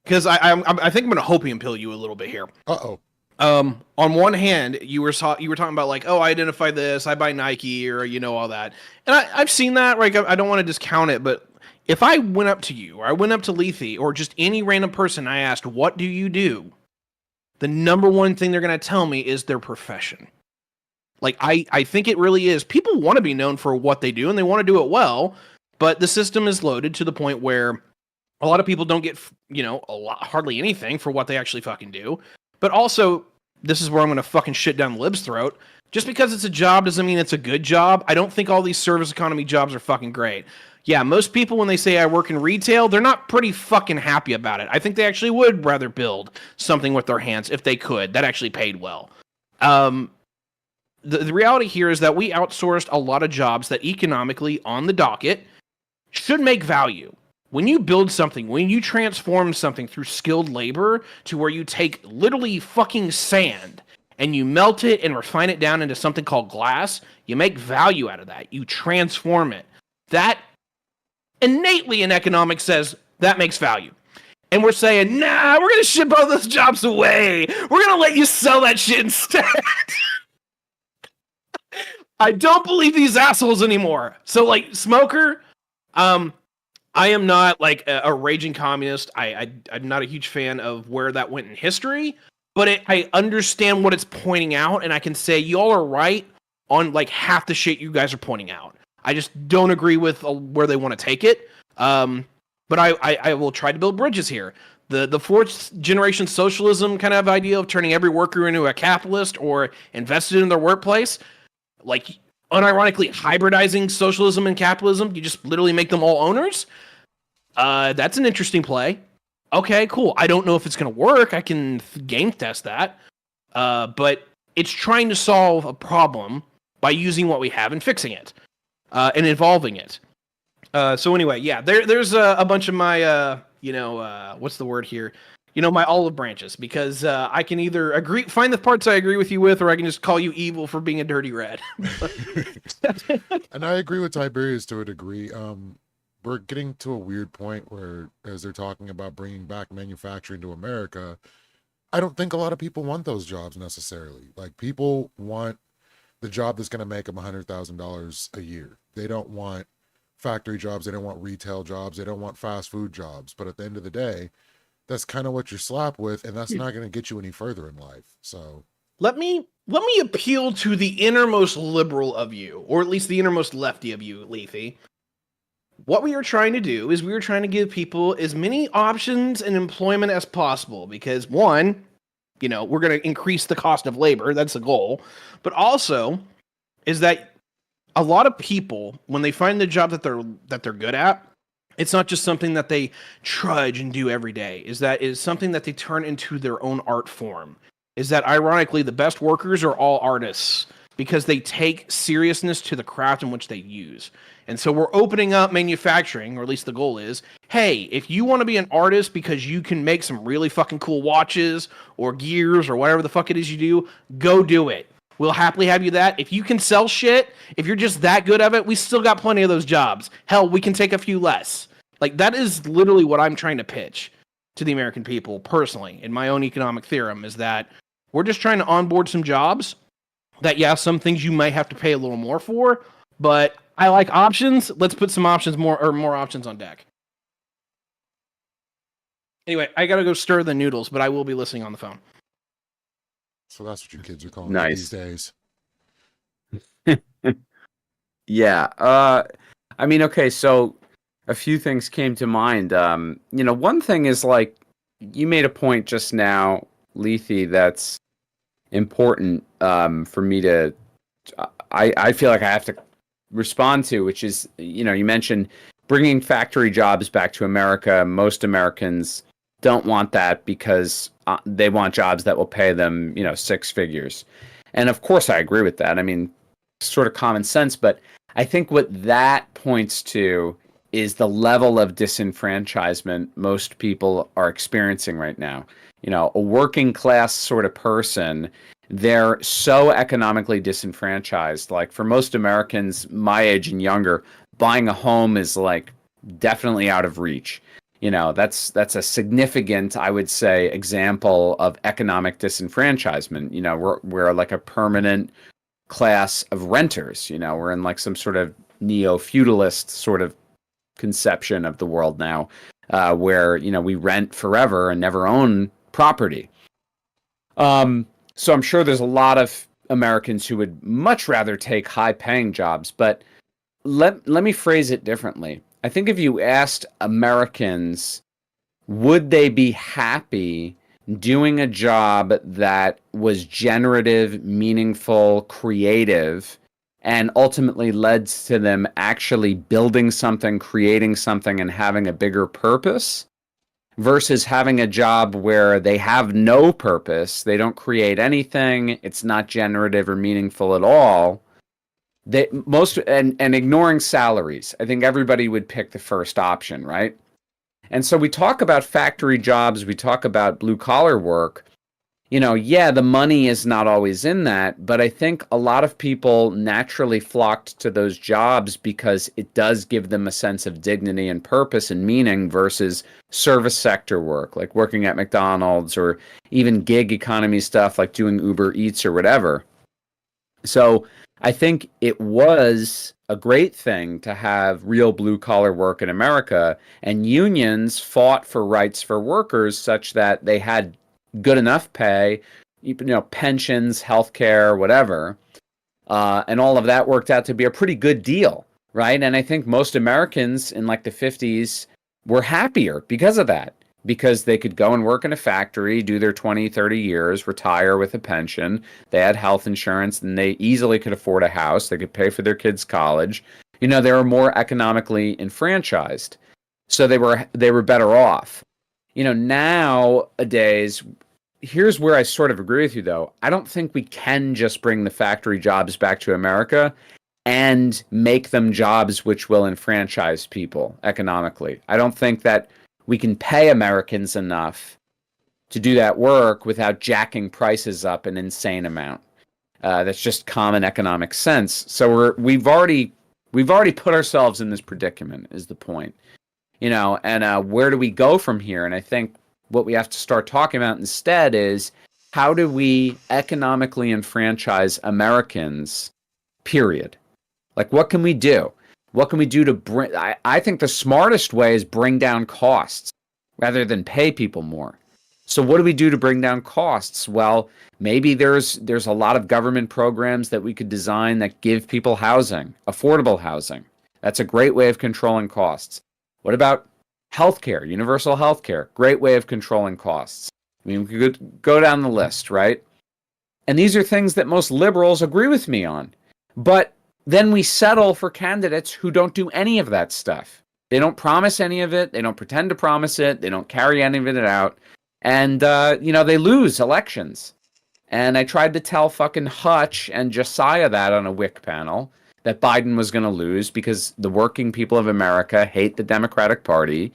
I'm going to hopium pill you a little bit here. Uh-oh. On one hand, you were talking about like, oh, I identify this, I buy Nike, or all that, and I've seen that. Like, I don't want to discount it, but if I went up to you, or I went up to Lethe, or just any random person, I asked, what do you do? The number one thing they're going to tell me is their profession. Like, I think it really is. People want to be known for what they do, and they want to do it well, but the system is loaded to the point where a lot of people don't get, hardly anything for what they actually fucking do. But also, this is where I'm going to fucking shit down Lib's throat. Just because it's a job doesn't mean it's a good job. I don't think all these service economy jobs are fucking great. Yeah, most people, when they say I work in retail, they're not pretty fucking happy about it. I think they actually would rather build something with their hands if they could. That actually paid well. The reality here is that we outsourced a lot of jobs that economically on the docket should make value. When you build something, when you transform something through skilled labor to where you take literally fucking sand and you melt it and refine it down into something called glass, you make value out of that. You transform it. That innately in economics says that makes value. And we're saying, nah, we're going to ship all those jobs away. We're going to let you sell that shit instead. I don't believe these assholes anymore. So, like, Smoker, I am not, like, a raging communist. I'm not a huge fan of where that went in history. But I understand what it's pointing out, and I can say y'all are right on, like, half the shit you guys are pointing out. I just don't agree with where they want to take it. But I will try to build bridges here. The fourth generation socialism kind of idea of turning every worker into a capitalist or invested in their workplace, like unironically hybridizing socialism and capitalism, you just literally make them all owners. That's an interesting play. Okay, cool. I don't know if it's going to work. I can game test that. But it's trying to solve a problem by using what we have and fixing it. And evolving it. So anyway, yeah, there's a bunch of my, what's the word here? My olive branches, because I can either find the parts I agree with you with, or I can just call you evil for being a dirty red. And I agree with Tiberius to a degree. We're getting to a weird point where, as they're talking about bringing back manufacturing to America, I don't think a lot of people want those jobs necessarily. Like, people want the job that's going to make them $100,000 a year. They don't want factory jobs. They don't want retail jobs. They don't want fast food jobs. But at the end of the day, that's kind of what you're slapped with, and that's not going to get you any further in life. So Let me appeal to the innermost liberal of you, or at least the innermost lefty of you, Lethy. What we are trying to do is we are trying to give people as many options in employment as possible because one, we're going to increase the cost of labor. That's the goal. But also is that a lot of people, when they find the job that they're good at, it's not just something that they trudge and do every day. Is that it is something that they turn into their own art form. Is that ironically the best workers are all artists because they take seriousness to the craft in which they use. And so we're opening up manufacturing, or at least the goal is, hey, if you want to be an artist because you can make some really fucking cool watches or gears or whatever the fuck it is you do, go do it. We'll happily have you that. If you can sell shit, if you're just that good of it, we still got plenty of those jobs. Hell, we can take a few less. Like, that is literally what I'm trying to pitch to the American people personally in my own economic theorem is that we're just trying to onboard some jobs that, yeah, some things you might have to pay a little more for, but I like options. Let's put some options more options on deck. Anyway, I gotta go stir the noodles, but I will be listening on the phone. so that's what you kids are calling it Nice. these days. Yeah. I mean, okay, so a few things came to mind. One thing is like you made a point just now, Lethy, that's important for me to I feel like I have to respond to, which is, you mentioned bringing factory jobs back to America. Most Americans don't want that because they want jobs that will pay them, six figures. And of course, I agree with that. I mean, sort of common sense, but I think what that points to is the level of disenfranchisement most people are experiencing right now. A working class sort of person, they're so economically disenfranchised. Like for most Americans my age and younger, buying a home is like definitely out of reach. That's a significant, I would say, example of economic disenfranchisement. We're like a permanent class of renters. We're in like some sort of neo-feudalist sort of conception of the world now, where we rent forever and never own property. So I'm sure there's a lot of Americans who would much rather take high-paying jobs, but let me phrase it differently. I think if you asked Americans, would they be happy doing a job that was generative, meaningful, creative, and ultimately led to them actually building something, creating something, and having a bigger purpose, versus having a job where they have no purpose, they don't create anything, it's not generative or meaningful at all, and ignoring salaries. I think everybody would pick the first option, right? And so we talk about factory jobs, we talk about blue collar work. The money is not always in that, but I think a lot of people naturally flocked to those jobs because it does give them a sense of dignity and purpose and meaning versus service sector work, like working at McDonald's or even gig economy stuff like doing Uber Eats or whatever. So I think it was a great thing to have real blue collar work in America, and unions fought for rights for workers such that they had good enough pay, pensions, healthcare, whatever, and all of that worked out to be a pretty good deal, right? And I think most Americans in like the 50s were happier because of that, because they could go and work in a factory, do their 20, 30 years, retire with a pension, they had health insurance, and they easily could afford a house, they could pay for their kids' college. They were more economically enfranchised, so they were better off. Nowadays, here's where I sort of agree with you, though. I don't think we can just bring the factory jobs back to America and make them jobs which will enfranchise people economically. I don't think that we can pay Americans enough to do that work without jacking prices up an insane amount. That's just common economic sense. So we've already put ourselves in this predicament, is the point. And where do we go from here? And I think what we have to start talking about instead is, how do we economically enfranchise Americans, period? Like, what can we do? What can we do to bring... I think the smartest way is bring down costs. rather than pay people more. So what do we do to bring down costs? Well, maybe there's a lot of government programs that we could design that give people housing, affordable housing. That's a great way of controlling costs. What about healthcare, universal healthcare? Great way of controlling costs. I mean, we could go down the list, right? And these are things that most liberals agree with me on. But then we settle for candidates who don't do any of that stuff. They don't promise any of it. They don't pretend to promise it. They don't carry any of it out. And, they lose elections. And I tried to tell fucking Hutch and Josiah that on a WIC panel, that Biden was going to lose because the working people of America hate the Democratic Party,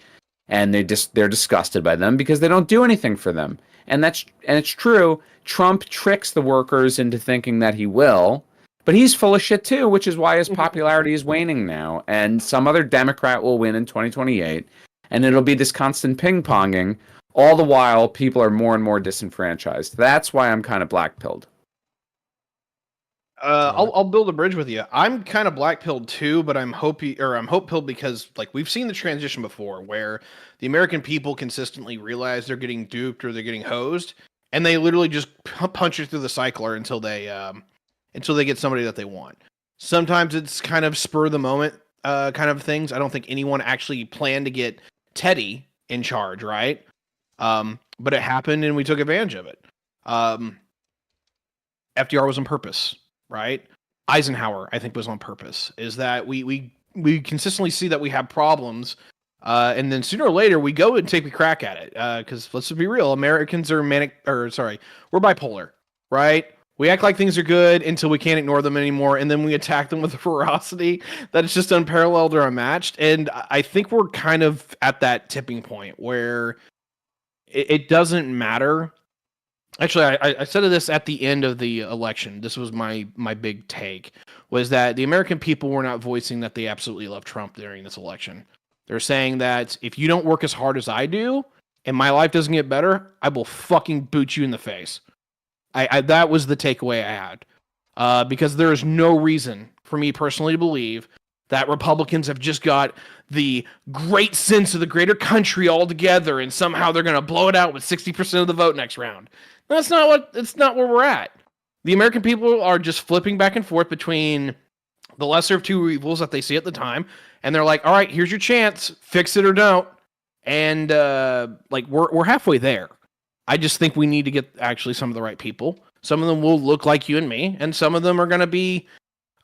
and they're disgusted by them because they don't do anything for them. And it's true. Trump tricks the workers into thinking that he will, but he's full of shit too, which is why his popularity is waning now. And some other Democrat will win in 2028, and it'll be this constant ping-ponging. All the while, people are more and more disenfranchised. That's why I'm kind of black-pilled. I'll build a bridge with you. I'm kind of black-pilled too, but I'm hope-pilled because like we've seen the transition before, where the American people consistently realize they're getting duped or they're getting hosed, and they literally just punch it through the cycler until they get somebody that they want. Sometimes it's kind of spur of the moment kind of things. I don't think anyone actually planned to get Teddy in charge, right? But it happened and we took advantage of it. FDR was on purpose, right? Eisenhower, I think, was on purpose. Is that we consistently see that we have problems, and then sooner or later we go and take a crack at it. Because let's be real, Americans are we're bipolar, right? We act like things are good until we can't ignore them anymore, and then we attack them with a ferocity that is just unparalleled or unmatched. And I think we're kind of at that tipping point where it doesn't matter. Actually, I said this at the end of the election. This was my big take, was that the American people were not voicing that they absolutely love Trump during this election. They're saying that if you don't work as hard as I do and my life doesn't get better, I will fucking boot you in the face. That was the takeaway I had. Because there is no reason for me personally to believe that Republicans have just got the great sense of the greater country all together and somehow they're going to blow it out with 60% of the vote next round. That's not where we're at. The American people are just flipping back and forth between the lesser of two evils that they see at the time, and they're like, all right, here's your chance, fix it or don't. And we're halfway there. I just think we need to get actually some of the right people. Some of them will look like you and me, and some of them are going to be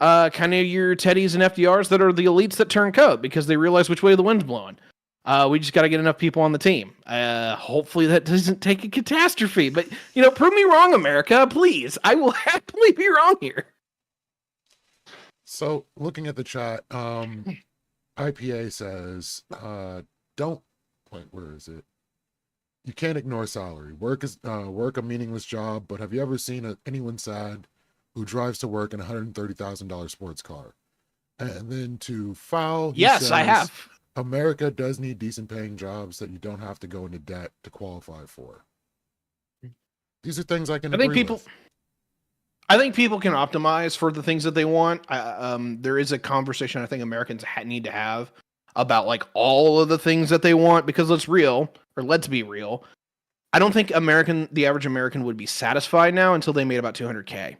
kind of your Teddys and FDRs that are the elites that turn coat because they realize which way the wind's blowing. We just got to get enough people on the team. Hopefully that doesn't take a catastrophe. But, prove me wrong, America, please. I will happily be wrong here. So, looking at the chat, IPA says, where is it? You can't ignore salary. Work a meaningless job, but have you ever seen anyone sad who drives to work in a $130,000 sports car? And then to Foul, yes, says, I have. America does need decent paying jobs that you don't have to go into debt to qualify for. These are things I can agree with. I think people can optimize for the things that they want. There is a conversation I think Americans need to have about like all of the things that they want, because let's be real. I don't think the average American would be satisfied now until they made about $200K,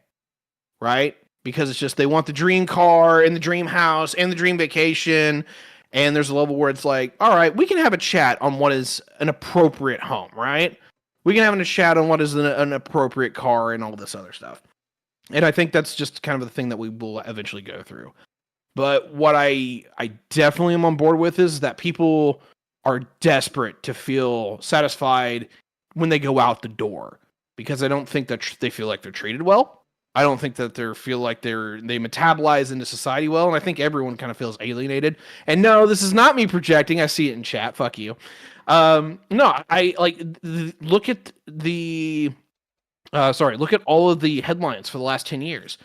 right? Because it's just, they want the dream car and the dream house and the dream vacation. And there's a level where it's like, all right, we can have a chat on what is an appropriate home, right? We can have a chat on what is an appropriate car and all this other stuff. And I think that's just kind of the thing that we will eventually go through. But what I definitely am on board with is that people are desperate to feel satisfied when they go out the door, because I don't think that they feel like they're treated well. I don't think that they feel like they metabolize into society well, and I think everyone kind of feels alienated. And no, this is not me projecting. I see it in chat. Fuck you. No, I look at look at all of the headlines for the last 10 years.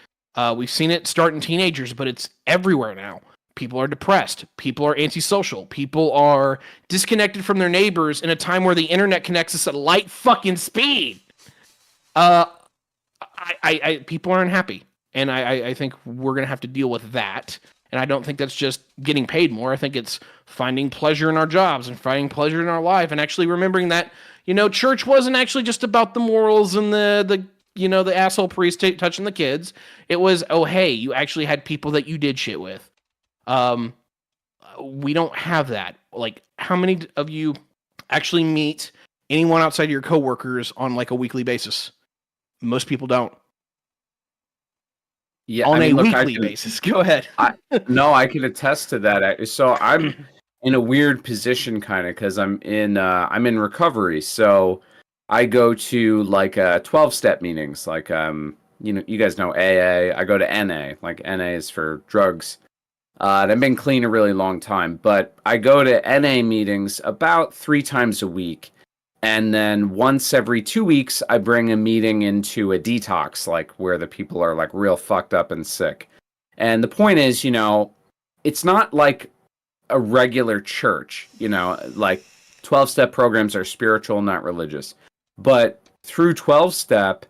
We've seen it start in teenagers, but it's everywhere now. People are depressed. People are antisocial. People are disconnected from their neighbors in a time where the internet connects us at light fucking speed. People are unhappy, and I think we're gonna have to deal with that. And I don't think that's just getting paid more. I think it's finding pleasure in our jobs and finding pleasure in our life and actually remembering that, church wasn't actually just about the morals and the asshole priest touching the kids. It was, oh, hey, you actually had people that you did shit with. We don't have that. Like, how many of you actually meet anyone outside of your coworkers on like a weekly basis? Most people don't. Yeah, On a look, weekly basis. Go ahead. I can attest to that. So I'm in a weird position, kind of, because I'm in recovery. So I go to like 12-step meetings, like you guys know AA. I go to NA, like NA is for drugs. And I've been clean a really long time, but I go to NA meetings about 3 times a week. And then once every 2 weeks, I bring a meeting into a detox, like where the people are like real fucked up and sick. And the point is, it's not like a regular church, like 12-step programs are spiritual, not religious. But through 12-step,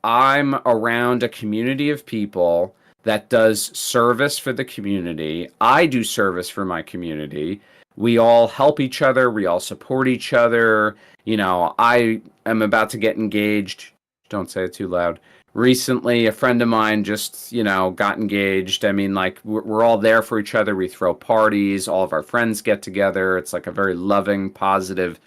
I'm around a community of people that does service for the community. I do service for my community. We all help each other. We all support each other. I am about to get engaged. Don't say it too loud. Recently, a friend of mine just, got engaged. I mean, like, we're all there for each other. We throw parties. All of our friends get together. It's like a very loving, positive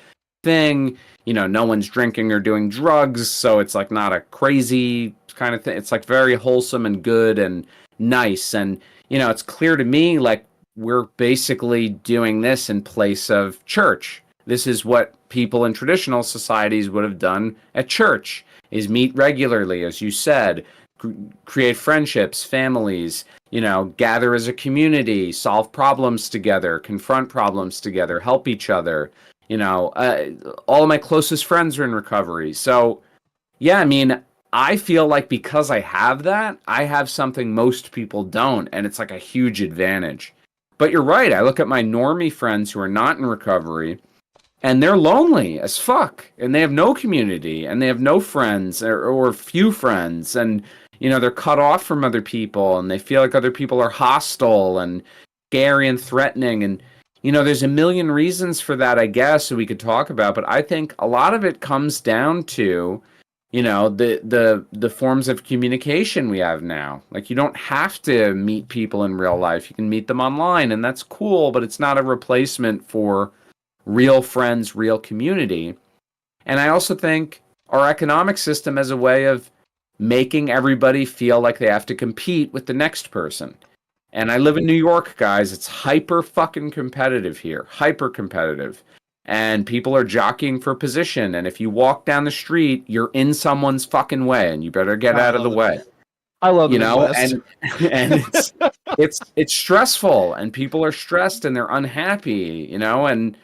thing. No one's drinking or doing drugs. So it's like not a crazy kind of thing. It's like very wholesome and good and nice. And, it's clear to me, like, we're basically doing this in place of church. This is what people in traditional societies would have done at church, is meet regularly, as you said, create friendships, families, gather as a community, solve problems together, confront problems together, help each other. All of my closest friends are in recovery. So, yeah, I feel like because I have that, I have something most people don't, and it's like a huge advantage. But you're right. I look at my normie friends who are not in recovery, and they're lonely as fuck, and they have no community, and they have no friends or few friends, and they're cut off from other people, and they feel like other people are hostile and scary and threatening, and there's a million reasons for that, I guess, that we could talk about. But I think a lot of it comes down to the forms of communication we have now. Like, you don't have to meet people in real life. You can meet them online, and that's cool, but it's not a replacement for real friends, real community. And I also think our economic system has a way of making everybody feel like they have to compete with the next person. And I live in New York, guys. It's hyper fucking competitive here. Hyper competitive. And people are jockeying for position. And if you walk down the street, you're in someone's fucking way, and you better get out of the way. I love and it's stressful, and people are stressed and they're unhappy, and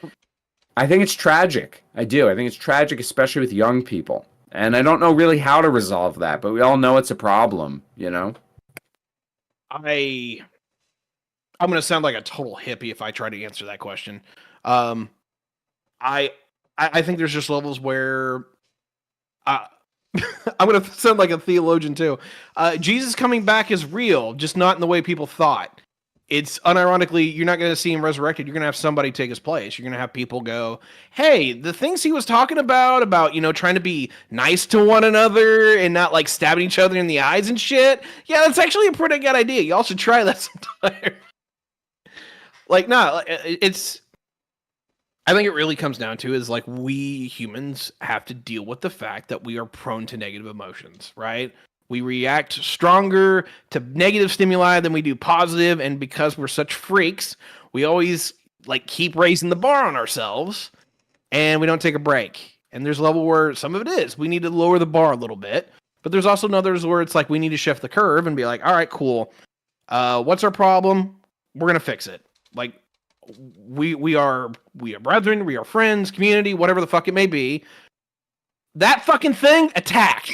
I think it's tragic. I do. I think it's tragic, especially with young people. And I don't know really how to resolve that, but we all know it's a problem, I'm going to sound like a total hippie if I try to answer that question. I think there's just levels where I'm going to sound like a theologian too. Jesus coming back is real, just not in the way people thought. It's unironically, you're not going to see him resurrected. You're going to have somebody take his place. You're going to have people go, hey, the things he was talking about, trying to be nice to one another and not like stabbing each other in the eyes and shit. Yeah, that's actually a pretty good idea. Y'all should try that sometime. I think it really comes down to is like we humans have to deal with the fact that we are prone to negative emotions, right? We react stronger to negative stimuli than we do positive, and because we're such freaks, we always like keep raising the bar on ourselves, and we don't take a break. And there's a level where some of it is we need to lower the bar a little bit, but there's also others where it's like we need to shift the curve and be like, all right, cool. What's our problem? We're gonna fix it. Like we are brethren, we are friends, community, whatever the fuck it may be. That fucking thing, attack.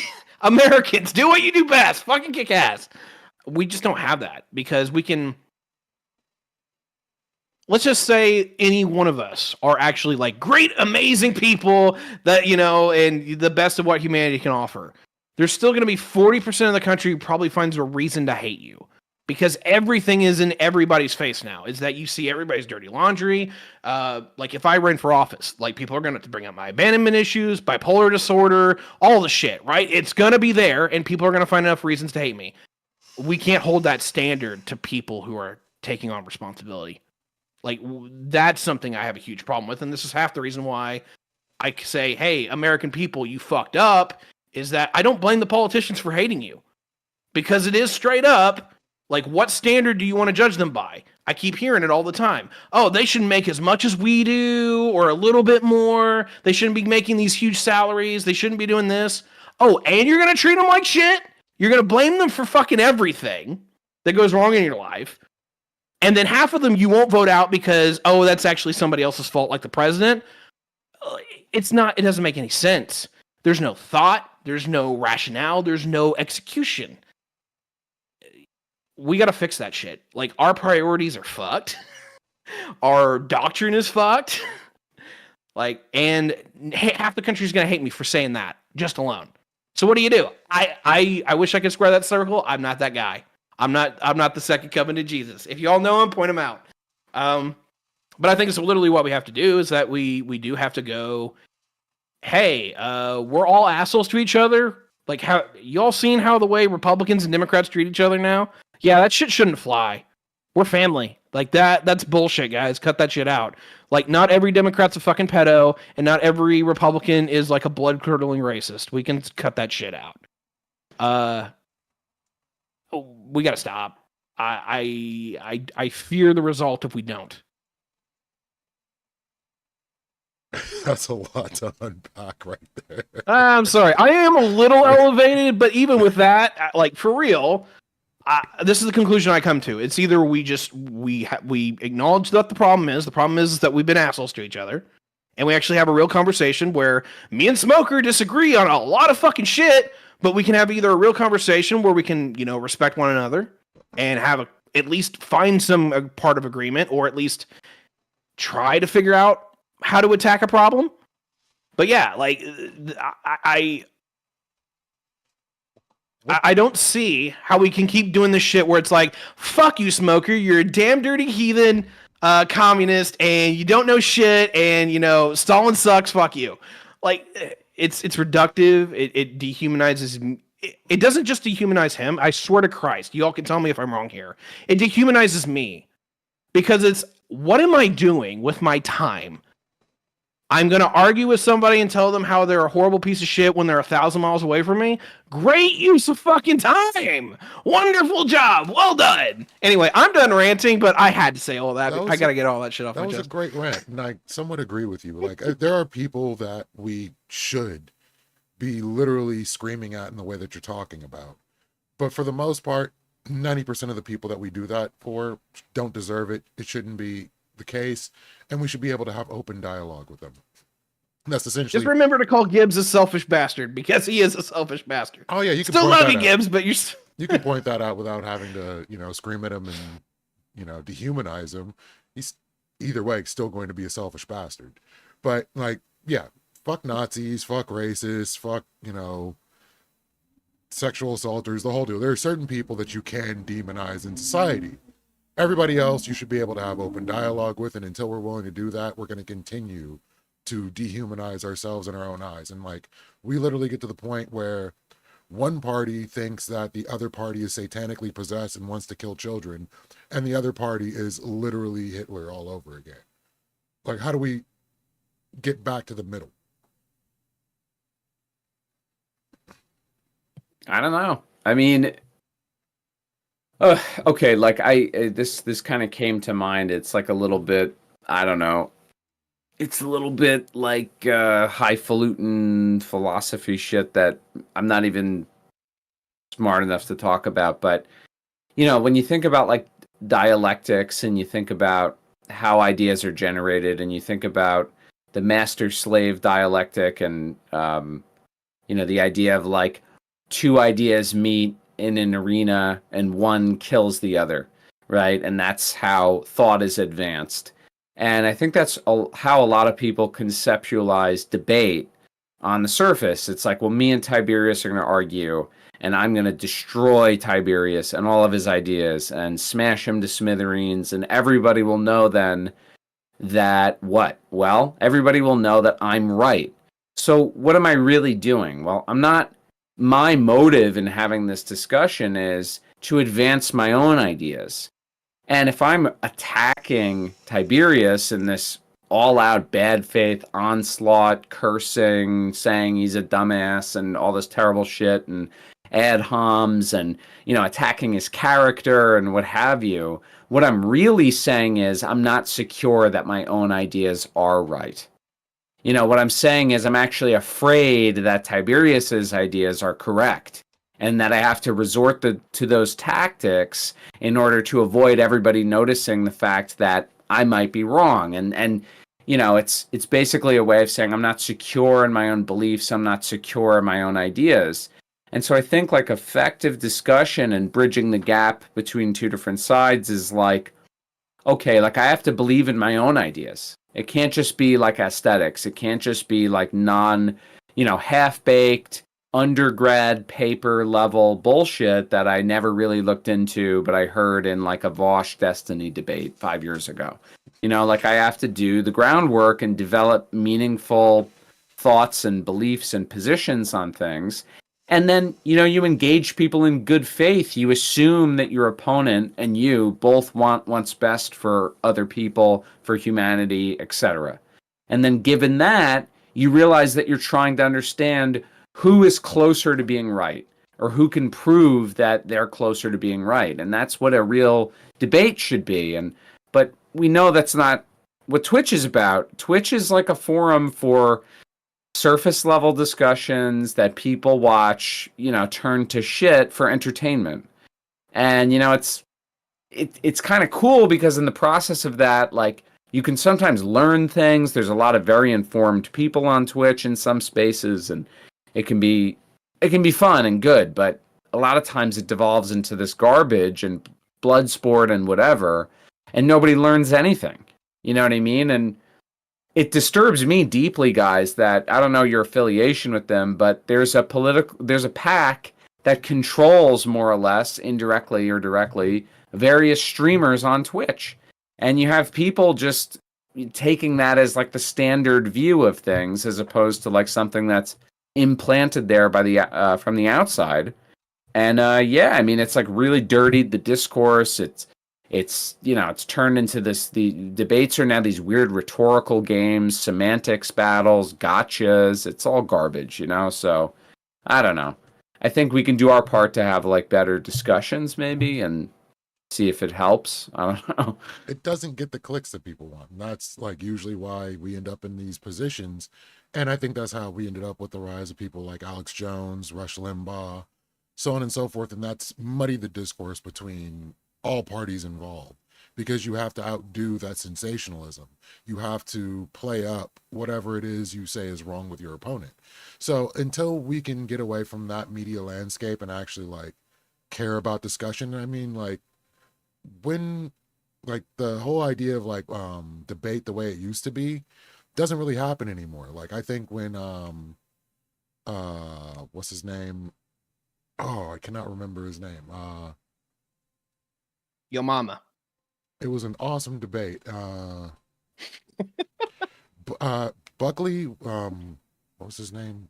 Americans, do what you do best. Fucking kick ass. We just don't have that because we can. Let's just say any one of us are actually like great, amazing people that, and the best of what humanity can offer. There's still going to be 40% of the country who probably finds a reason to hate you because everything is in everybody's face now. Is that you see everybody's dirty laundry. Like if I run for office, like people are going to bring up my abandonment issues, bipolar disorder, all the shit, right? It's going to be there, and people are going to find enough reasons to hate me. We can't hold that standard to people who are taking on responsibility. Like that's something I have a huge problem with, and this is half the reason why I say, hey, American people, you fucked up, is that I don't blame the politicians for hating you. Because it is straight up, like, what standard do you want to judge them by? I keep hearing it all the time. Oh, they should make as much as we do, or a little bit more. They shouldn't be making these huge salaries. They shouldn't be doing this. Oh, and you're going to treat them like shit? You're going to blame them for fucking everything that goes wrong in your life. And then half of them you won't vote out because, oh, that's actually somebody else's fault, like the president. It's not, it doesn't make any sense. There's no thought. There's no rationale. There's no execution. We got to fix that shit. Like, our priorities are fucked. Our doctrine is fucked. Like, and half the country's going to hate me for saying that, just alone. So what do? I wish I could square that circle. I'm not that guy. I'm not the second coming to Jesus. If you all know him, point him out. But I think it's literally what we have to do is that we do have to go, hey, we're all assholes to each other. Like, how y'all seen how the way Republicans and Democrats treat each other now? Yeah, that shit shouldn't fly. We're family. Like that's bullshit, guys. Cut that shit out. Like, not every Democrat's a fucking pedo, and not every Republican is like a blood-curdling racist. We can cut that shit out. We gotta stop. I fear the result if we don't. That's a lot to unpack right there. I'm sorry. I am a little elevated, but even with that, like, for real, this is the conclusion I come to. It's either we acknowledge that the problem is that we've been assholes to each other, and we actually have a real conversation where me and Smoker disagree on a lot of fucking shit, but we can have either a real conversation where we can, respect one another and have at least find some part of agreement, or at least try to figure out how to attack a problem. But yeah, like, I don't see how we can keep doing this shit where it's like, fuck you, Smoker, you're a damn dirty heathen communist, and you don't know shit, and, Stalin sucks, fuck you. Like, it's reductive, it dehumanizes. It doesn't just dehumanize him, I swear to Christ, y'all can tell me if I'm wrong here. It dehumanizes me. Because it's, what am I doing with my time? I'm going to argue with somebody and tell them how they're a horrible piece of shit when they're 1,000 miles away from me. Great use of fucking time. Wonderful job. Well done. Anyway, I'm done ranting, but I had to say all that. I got to get all that shit off my chest. That was a great rant, and I somewhat agree with you. Like, there are people that we should be literally screaming at in the way that you're talking about. But for the most part, 90% of the people that we do that for don't deserve it. It shouldn't be the case, and we should be able to have open dialogue with them. That's essentially. Just remember to call Gibbs a selfish bastard, because he is a selfish bastard. Oh yeah, you can still love you, Gibbs, but you can point that out without having to, scream at him and dehumanize him. He's either way still going to be a selfish bastard. But like, yeah, fuck Nazis, fuck racists, fuck sexual assaulters, the whole deal. There are certain people that you can demonize in society. Everybody else you should be able to have open dialogue with, and until we're willing to do that, we're going to continue to dehumanize ourselves in our own eyes. And like, we literally get to the point where one party thinks that the other party is satanically possessed and wants to kill children, and the other party is literally Hitler all over again. Like, how do we get back to the middle? I don't know. I mean, okay, like this kind of came to mind. It's like a little bit, I don't know. It's a little bit like highfalutin philosophy shit that I'm not even smart enough to talk about. But, when you think about like dialectics, and you think about how ideas are generated, and you think about the master-slave dialectic, and, the idea of like two ideas meet in an arena and one kills the other, right? And that's how thought is advanced. And I think that's how a lot of people conceptualize debate, on the surface, it's like, well, me and Tiberius are going to argue, and I'm going to destroy Tiberius and all of his ideas and smash him to smithereens, and everybody will know then that what? Well, everybody will know that I'm right. So what am I really doing? Well, I'm not. My motive in having this discussion is to advance my own ideas. And if I'm attacking Tiberius in this all-out bad faith onslaught, cursing, saying he's a dumbass and all this terrible shit, and ad homs, and attacking his character and what have you, what I'm really saying is I'm not secure that my own ideas are right. What I'm saying is I'm actually afraid that Tiberius's ideas are correct, and that I have to resort to those tactics in order to avoid everybody noticing the fact that I might be wrong. And it's basically a way of saying I'm not secure in my own beliefs, I'm not secure in my own ideas. And so I think like effective discussion and bridging the gap between two different sides is like, okay, like I have to believe in my own ideas. It can't just be like aesthetics. It can't just be like half-baked undergrad paper level bullshit that I never really looked into, but I heard in like a Vosh Destiny debate 5 years ago. Like I have to do the groundwork and develop meaningful thoughts and beliefs and positions on things. And then, you engage people in good faith. You assume that your opponent and you both want what's best for other people, for humanity, etc. And then given that, you realize that you're trying to understand who is closer to being right, or who can prove that they're closer to being right. And that's what a real debate should be. But we know that's not what Twitch is about. Twitch is like a forum for surface level discussions that people watch, turn to shit for entertainment. And it's kind of cool because in the process of that, like, you can sometimes learn things. There's a lot of very informed people on Twitch in some spaces, and it can be fun and good, but a lot of times it devolves into this garbage and blood sport and whatever, and nobody learns anything. You know what I mean? And it disturbs me deeply, guys, that I don't know your affiliation with them, but there's a pack that controls more or less, indirectly or directly, various streamers on Twitch. And you have people just taking that as like the standard view of things, as opposed to like something that's implanted there by the from the outside. And it's like really dirtied the discourse. It's turned into this. The debates are now these weird rhetorical games, semantics battles, gotchas. It's all garbage, So I don't know. I think we can do our part to have like better discussions, maybe, and see if it helps. I don't know. It doesn't get the clicks that people want. And that's like usually why we end up in these positions. And I think that's how we ended up with the rise of people like Alex Jones, Rush Limbaugh, so on and so forth. And that's muddied the discourse between all parties involved, because you have to outdo that sensationalism. You have to play up whatever it is you say is wrong with your opponent. So until we can get away from that media landscape and actually like care about discussion, I mean, like when like the whole idea of like debate the way it used to be doesn't really happen anymore. Like I think when what's his name? Oh, I cannot remember his name. Yo mama. It was an awesome debate. Buckley, what was his name?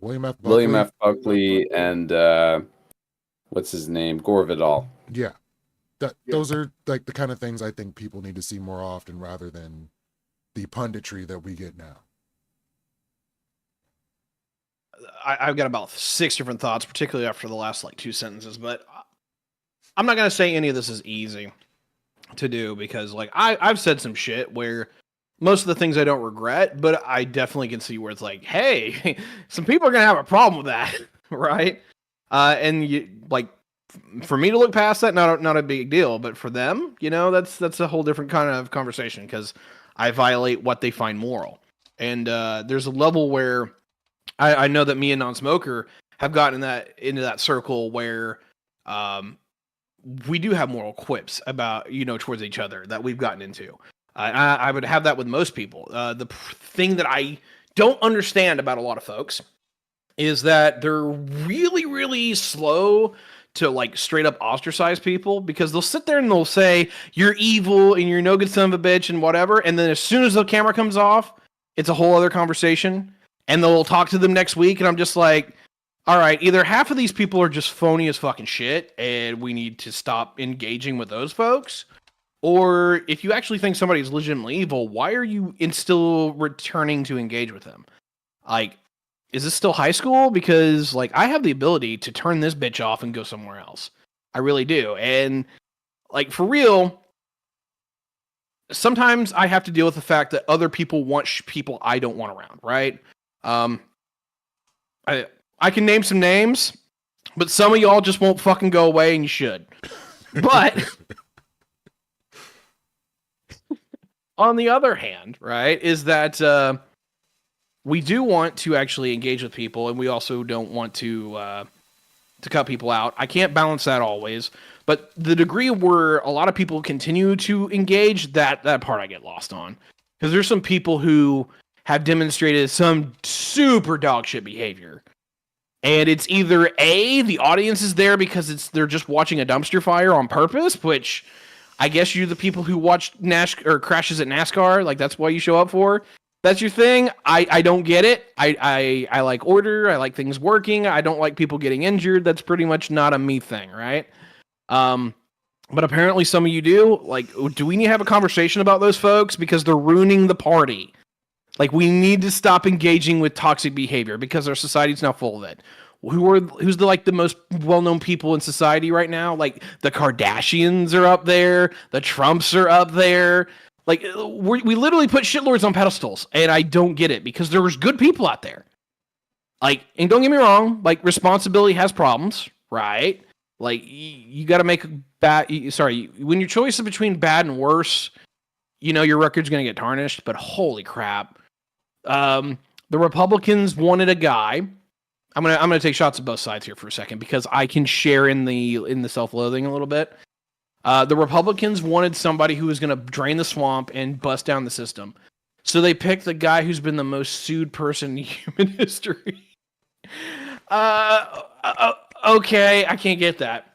William F. Buckley. William F. Buckley and what's his name? Gore Vidal. Yeah. Those are like the kind of things I think people need to see more often, rather than the punditry that we get now. I've got about 6 different thoughts, particularly after the last like 2 sentences, but I'm not going to say any of this is easy to do, because like I've said some shit where most of the things I don't regret, but I definitely can see where it's like, hey, some people are going to have a problem with that, right? And you like, for me to look past that, not a big deal, but for them, that's a whole different kind of conversation, because I violate what they find moral. And there's a level where I know that me and Non-Smoker have gotten into that circle where we do have moral quips about, towards each other that we've gotten into. I would have that with most people. The thing that I don't understand about a lot of folks is that they're really, really slow to like straight up ostracize people, because they'll sit there and they'll say, you're evil and you're no good son of a bitch and whatever. And then as soon as the camera comes off, it's a whole other conversation. And they'll talk to them next week. And I'm just like, all right, either half of these people are just phony as fucking shit and we need to stop engaging with those folks. Or if you actually think somebody's legitimately evil, why are you still returning to engage with them? Like, is this still high school? Because, like, I have the ability to turn this bitch off and go somewhere else. I really do. And, like, for real, sometimes I have to deal with the fact that other people want people I don't want around, right? I can name some names, but some of y'all just won't fucking go away, and you should. But on the other hand, right, is that we do want to actually engage with people, and we also don't want to cut people out. I can't balance that always, but the degree where a lot of people continue to engage, that part I get lost on. Because there's some people who have demonstrated some super dog shit behavior. And it's either A, the audience is there because they're just watching a dumpster fire on purpose, which I guess you're the people who watch crashes at NASCAR, like that's why you show up for. That's your thing. I don't get it. I like order. I like things working. I don't like people getting injured. That's pretty much not a me thing, right? But apparently some of you do. Like, do we need to have a conversation about those folks? Because they're ruining the party. Like, we need to stop engaging with toxic behavior because our society's now full of it. Who's the most well-known people in society right now? Like, the Kardashians are up there. The Trumps are up there. Like, we literally put shitlords on pedestals, and I don't get it because there's good people out there. Like, and don't get me wrong, like, responsibility has problems, right? Like, you got to make when your choice is between bad and worse, your record's going to get tarnished, but holy crap. The Republicans wanted a guy. I'm gonna take shots at both sides here for a second because I can share in the self-loathing a little bit. The Republicans wanted somebody who was going to drain the swamp and bust down the system. So they picked the guy who's been the most sued person in human history. Okay, I can't get that.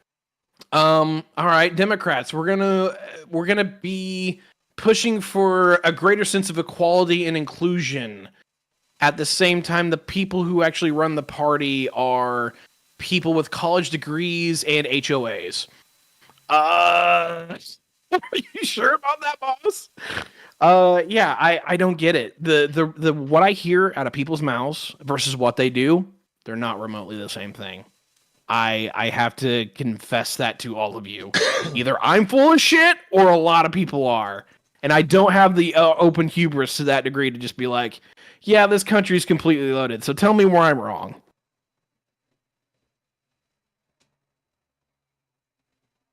All right, Democrats, we're gonna be pushing for a greater sense of equality and inclusion. At the same time, the people who actually run the party are people with college degrees and HOAs. Are you sure about that, boss? Yeah, I don't get it. The what I hear out of people's mouths versus what they do, they're not remotely the same thing. I have to confess that to all of you. Either I'm full of shit or a lot of people are. And I don't have the open hubris to that degree to just be like, yeah, this country is completely loaded. So tell me where I'm wrong.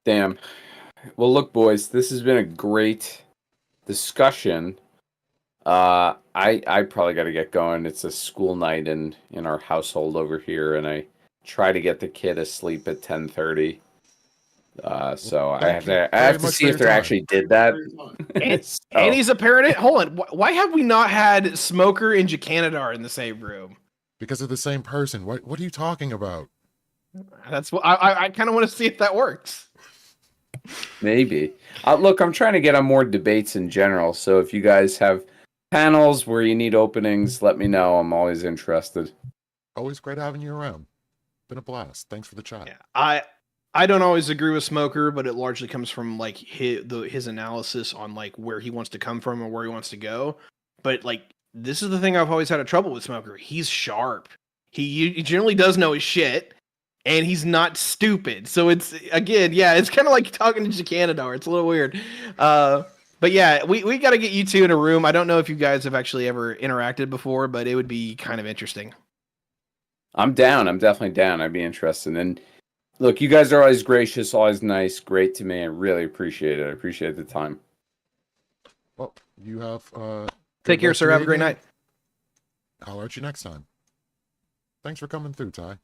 Damn. Well, look, boys, this has been a great discussion. I probably got to get going. It's a school night in our household over here, and I try to get the kid asleep at 10:30. So I have to see if they actually did that. And he's a parent. Hold on. Why have we not had Smoker and Jacanadar in the same room? Because of the same person. What are you talking about? That's what I kind of want to see if that works. Maybe. Look, I'm trying to get on more debates in general. So if you guys have panels where you need openings, let me know. I'm always interested. Always great having you around. Been a blast. Thanks for the chat. Yeah, I don't always agree with Smoker, but it largely comes from like his analysis on like where he wants to come from and where he wants to go. But like this is the thing I've always had a trouble with Smoker. He's sharp. He generally does know his shit, and he's not stupid. So it's it's kind of like talking to Jacanadar. It's a little weird. But yeah, we got to get you two in a room. I don't know if you guys have actually ever interacted before, but it would be kind of interesting. I'm down. I'm definitely down. I'd be interested. And look, you guys are always gracious, always nice, great to me. I really appreciate it. I appreciate the time. Well, you have take care, sir. Have a great night. I'll at you next time. Thanks for coming through, Ty.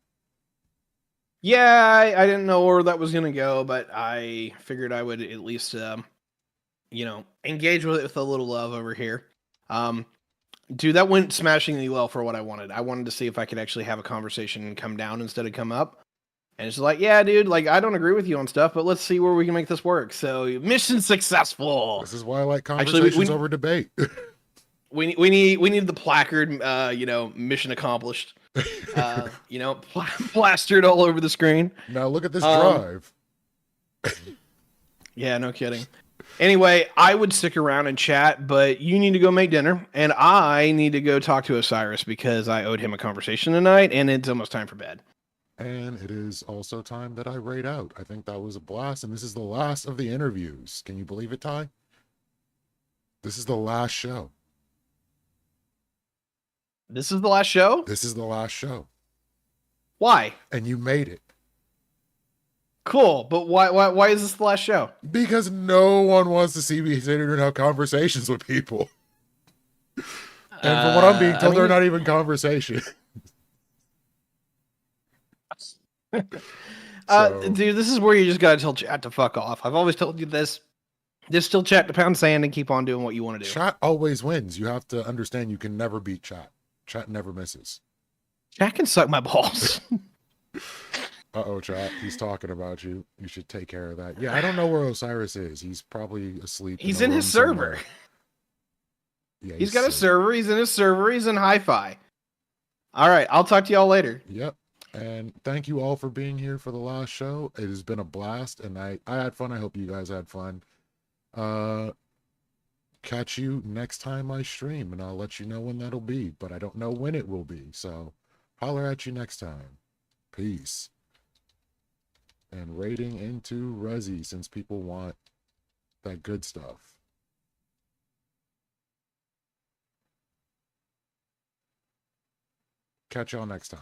Yeah, I didn't know where that was gonna go, but I figured I would at least engage with it with a little love over here. Dude, that went smashingly well for what I wanted. I wanted to see if I could actually have a conversation and come down instead of come up. And it's like, yeah, dude, like I don't agree with you on stuff, but let's see where we can make this work. So mission successful. This is why I like Actually, conversations over debate. We need the placard, mission accomplished. Plastered all over the screen. Now look at this drive. Yeah, no kidding. Anyway, I would stick around and chat, but you need to go make dinner, and I need to go talk to Osiris because I owed him a conversation tonight, and it's almost time for bed. And it is also time that I raid out. I think that was a blast, and this is the last of the interviews. Can you believe it, Ty? This is the last show. This is the last show? This is the last show. Why? And you made it. Cool, but why is this the last show? Because no one wants to see me sitting and have conversations with people. And from what I'm being told, they're not even conversation. Dude, this is where you just gotta tell chat to fuck off. I've always told you this. Just still chat to pound sand and keep on doing what you want to do. Chat always wins. You have to understand you can never beat chat. Chat never misses. Chat can suck my balls. Uh-oh, chat. He's talking about you. You should take care of that. Yeah, I don't know where Osiris is. He's probably asleep. He's a in room his server. somewhere. Yeah, he's got a sick. server. He's in his server. He's in hi-fi. All right, I'll talk to y'all later. Yep. And thank you all for being here for the last show. It has been a blast, and I had fun. I hope you guys had fun. Catch you next time I stream, and I'll let you know when that'll be, but I don't know when it will be. So holler at you next time. Peace. And raiding into Resi since people want that good stuff. Catch y'all next time.